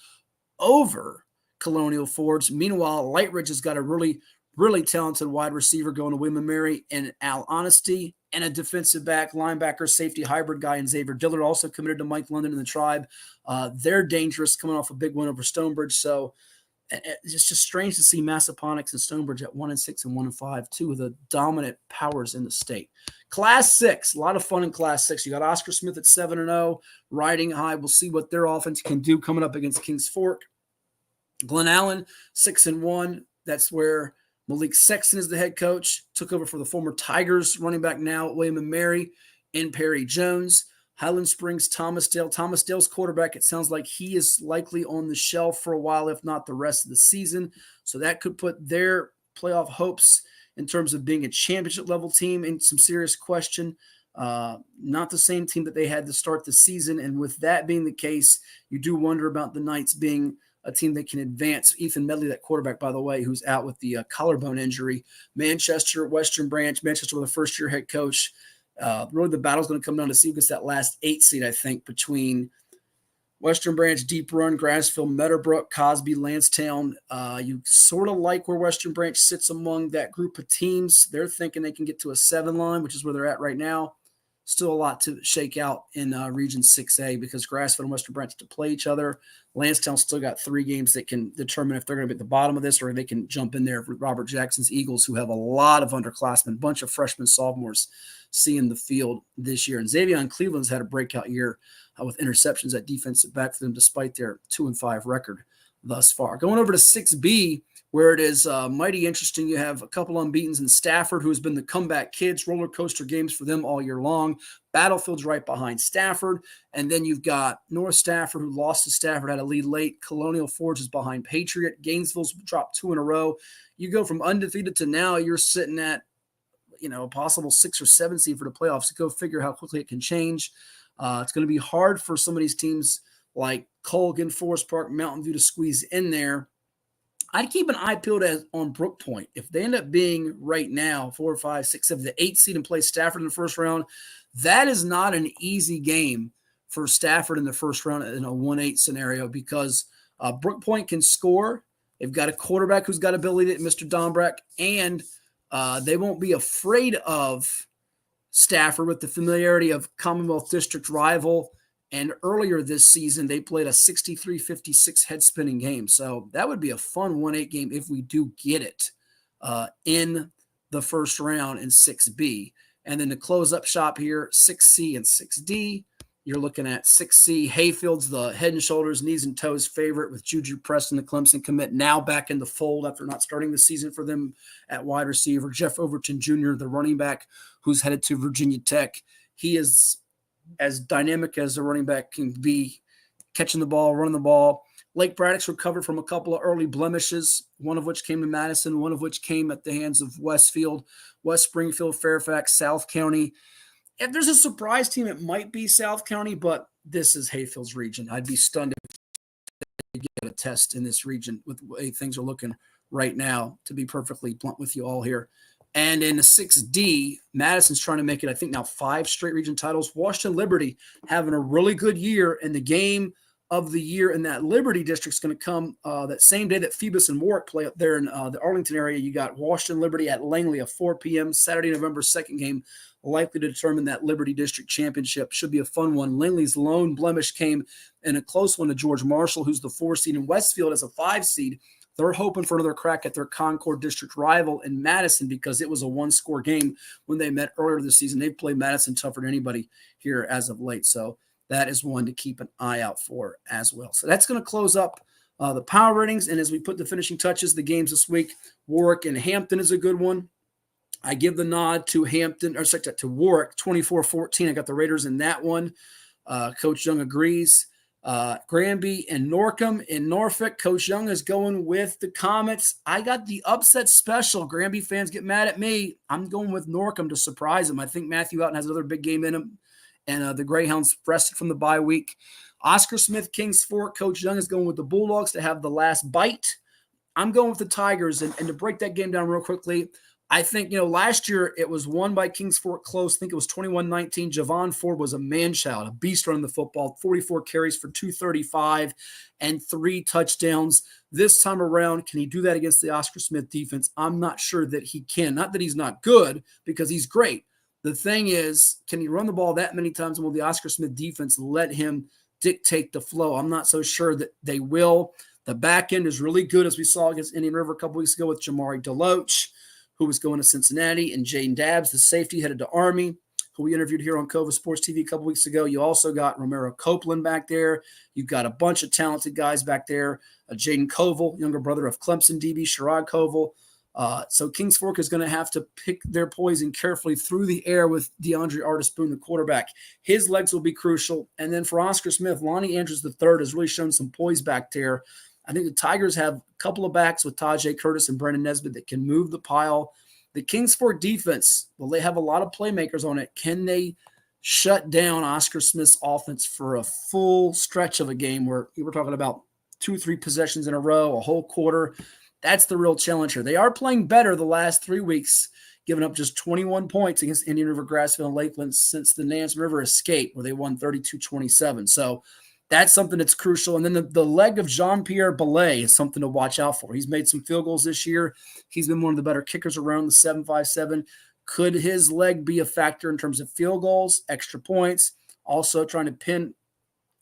Speaker 1: over Colonial Forge. Meanwhile, Lightridge has got a really, really talented wide receiver going to William & Mary and Al Honesty, and a defensive back, linebacker, safety hybrid guy in Xavier Dillard, also committed to Mike London in the Tribe. They're dangerous, coming off a big win over Stonebridge, so it's just strange to see Massaponax and Stonebridge at 1-6 and 1-5, 2 of the dominant powers in the state. Class 6, a lot of fun in Class 6. You got Oscar Smith at 7-0, riding high. We'll see what their offense can do coming up against Kings Fork. Glen Allen, 6-1. That's where Malik Sexton is the head coach. Took over for the former Tigers running back now at William & Mary and Perry Jones. Highland Springs, Thomas Dale. Thomas Dale's quarterback, it sounds like he is likely on the shelf for a while, if not the rest of the season. So that could put their playoff hopes in terms of being a championship-level team in some serious question. Not the same team that they had to start the season. And with that being the case, you do wonder about the Knights being a team that can advance. Ethan Medley, that quarterback, by the way, who's out with the collarbone injury. Manchester, Western Branch. Manchester with a first-year head coach. Really, the battle's going to come down to see who gets that last 8 seed, I think, between Western Branch, Deep Run, Grassville, Meadowbrook, Cosby, Lansdowne. You sort of like where Western Branch sits among that group of teams. They're thinking they can get to a 7 line, which is where they're at right now. Still a lot to shake out in Region 6A because Grassville and Western Branch have to play each other. Lansdowne still got 3 games that can determine if they're going to be at the bottom of this or they can jump in there with Robert Jackson's Eagles, who have a lot of underclassmen, a bunch of freshmen, sophomores seeing the field this year. And Xavier Cleveland's had a breakout year with interceptions at defensive back for them despite their 2-5 record thus far. Going over to 6B, where it is mighty interesting. You have a couple unbeatens in Stafford, who has been the comeback kids, roller coaster games for them all year long. Battlefield's right behind Stafford. And then you've got North Stafford, who lost to Stafford, had a lead late. Colonial Forge is behind Patriot. Gainesville's dropped 2 in a row. You go from undefeated to now you're sitting at, a possible 6 or 7 seed for the playoffs. Go figure how quickly it can change. It's going to be hard for some of these teams like Colgan, Forest Park, Mountain View to squeeze in there. I'd keep an eye peeled on Brook Point. If they end up being right now 4, 5, 6, 7, the 8 seed and play Stafford in the first round, that is not an easy game for Stafford in the first round in a 1-8 scenario because Brook Point can score. They've got a quarterback who's got ability, Mr. Dombrack, and they won't be afraid of Stafford with the familiarity of Commonwealth District rival. And earlier this season, they played a 63-56 head-spinning game. So that would be a fun 1-8 game if we do get it in the first round in 6B. And then to close up shop here, 6C and 6D, you're looking at 6C. Hayfield's the head and shoulders, knees and toes favorite with Juju Preston, the Clemson commit, now back in the fold after not starting the season for them at wide receiver. Jeff Overton Jr., the running back who's headed to Virginia Tech. He is as dynamic as a running back can be, catching the ball, running the ball. Lake Braddock's recovered from a couple of early blemishes, one of which came in Madison, one of which came at the hands of Westfield, West Springfield, Fairfax, South County. If there's a surprise team, it might be South County, but this is Hayfield's region. I'd be stunned if they get a test in this region with the way things are looking right now, to be perfectly blunt with you all here. And in the 6D, Madison's trying to make it, I think, now 5 straight region titles. Washington Liberty having a really good year, and the game of the year in that Liberty district is going to come that same day that Phoebus and Warwick play up there in the Arlington area. You got Washington Liberty at Langley, a 4 p.m. Saturday, November 2nd game, likely to determine that Liberty District Championship. Should be a fun one. Langley's lone blemish came in a close one to George Marshall, who's the 4 seed, and Westfield as a 5 seed. They're hoping for another crack at their Concord District rival in Madison because it was a 1-score game when they met earlier this season. They've played Madison tougher than anybody here as of late. So that is one to keep an eye out for as well. So that's going to close up the power ratings. And as we put the finishing touches, the games this week, Warwick and Hampton is a good one. I give the nod to Hampton, or sorry, to Warwick, 24-14. I got the Raiders in that one. Coach Young agrees. Granby and Norcom in Norfolk. Coach Young is going with the Comets. I got the upset special. Granby fans get mad at me. I'm going with Norcom to surprise them. I think Matthew Outen has another big game in him. And the Greyhounds rested from the bye week. Oscar Smith, Kings Fork. Coach Young is going with the Bulldogs to have the last bite. I'm going with the Tigers. And to break that game down real quickly, I think, last year it was won by Kings Fork close. I think it was 21-19. Javon Ford was a man-child, a beast running the football, 44 carries for 235 and 3 touchdowns. This time around, can he do that against the Oscar Smith defense? I'm not sure that he can. Not that he's not good, because he's great. The thing is, can he run the ball that many times, and will the Oscar Smith defense let him dictate the flow? I'm not so sure that they will. The back end is really good, as we saw against Indian River a couple weeks ago with Jamari Deloach, who was going to Cincinnati, and Jayden Dabbs, the safety, headed to Army, who we interviewed here on Cova Sports TV a couple weeks ago. You also got Romero Copeland back there. You've got a bunch of talented guys back there. Jaden Koval, younger brother of Clemson DB, Sherrod Koval. So Kings Fork is going to have to pick their poison carefully through the air with DeAndre Artis-Boone, the quarterback. His legs will be crucial. And then for Oscar Smith, Lonnie Andrews III has really shown some poise back there. I think the Tigers have a couple of backs with Tajay Curtis and Brendan Nesbitt that can move the pile. The Kings Fork defense, well, they have a lot of playmakers on it. Can they shut down Oscar Smith's offense for a full stretch of a game where we're talking about 2-3 possessions in a row, a whole quarter? That's the real challenge here. They are playing better the last 3 weeks, giving up just 21 points against Indian River, Grassville, and Lakeland since the Nance River escape, where they won 32-27. So that's something that's crucial. And then the leg of Jean-Pierre Belay is something to watch out for. He's made some field goals this year. He's been one of the better kickers around the 7.57. Could his leg be a factor in terms of field goals, extra points, also trying to pin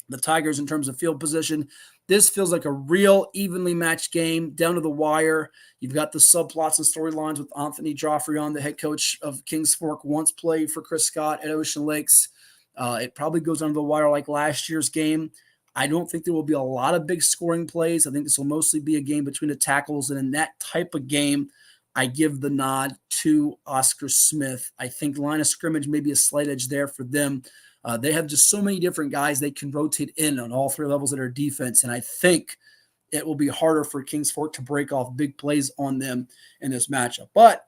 Speaker 1: the Tigers in terms of field position? This feels like a real evenly matched game down to the wire. You've got the subplots and storylines with Anthony Joffrion, the head coach of Kings Fork, once played for Chris Scott at Ocean Lakes. It probably goes under the wire like last year's game. I don't think there will be a lot of big scoring plays. I think this will mostly be a game between the tackles. And in that type of game, I give the nod to Oscar Smith. I think line of scrimmage may be a slight edge there for them. They have just so many different guys they can rotate in on all 3 levels of their defense. And I think it will be harder for Kings Fork to break off big plays on them in this matchup. But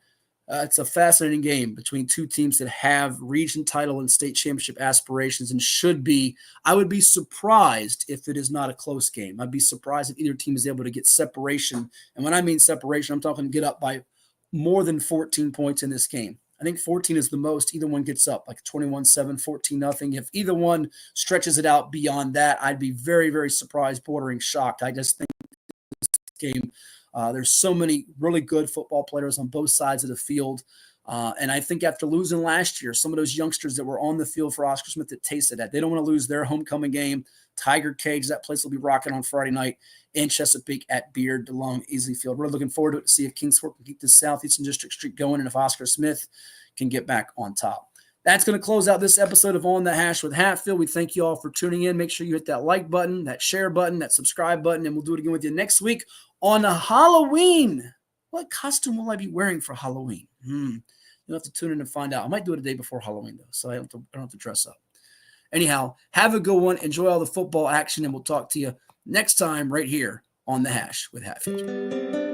Speaker 1: it's a fascinating game between 2 teams that have region title and state championship aspirations and should be. I would be surprised if it is not a close game. I'd be surprised if either team is able to get separation. And when I mean separation, I'm talking get up by more than 14 points in this game. I think 14 is the most. Either one gets up, like 21-7, 14-0. If either one stretches it out beyond that, I'd be very, very surprised, bordering shocked. I just think this game, there's so many really good football players on both sides of the field. And I think after losing last year, some of those youngsters that were on the field for Oscar Smith that tasted that, they don't want to lose their homecoming game. Tiger Cage, that place will be rocking on Friday night in Chesapeake at Beard, DeLong, Easley Field. We're looking forward to it to see if Kingsport can keep the Southeastern District streak going and if Oscar Smith can get back on top. That's going to close out this episode of On the Hash with Hatfield. We thank you all for tuning in. Make sure you hit that like button, that share button, that subscribe button, and we'll do it again with you next week on Halloween. What costume will I be wearing for Halloween? You'll have to tune in and find out. I might do it a day before Halloween, though, so I don't have to dress up. Anyhow, have a good one. Enjoy all the football action, and we'll talk to you next time right here on The Hash with Hatfield.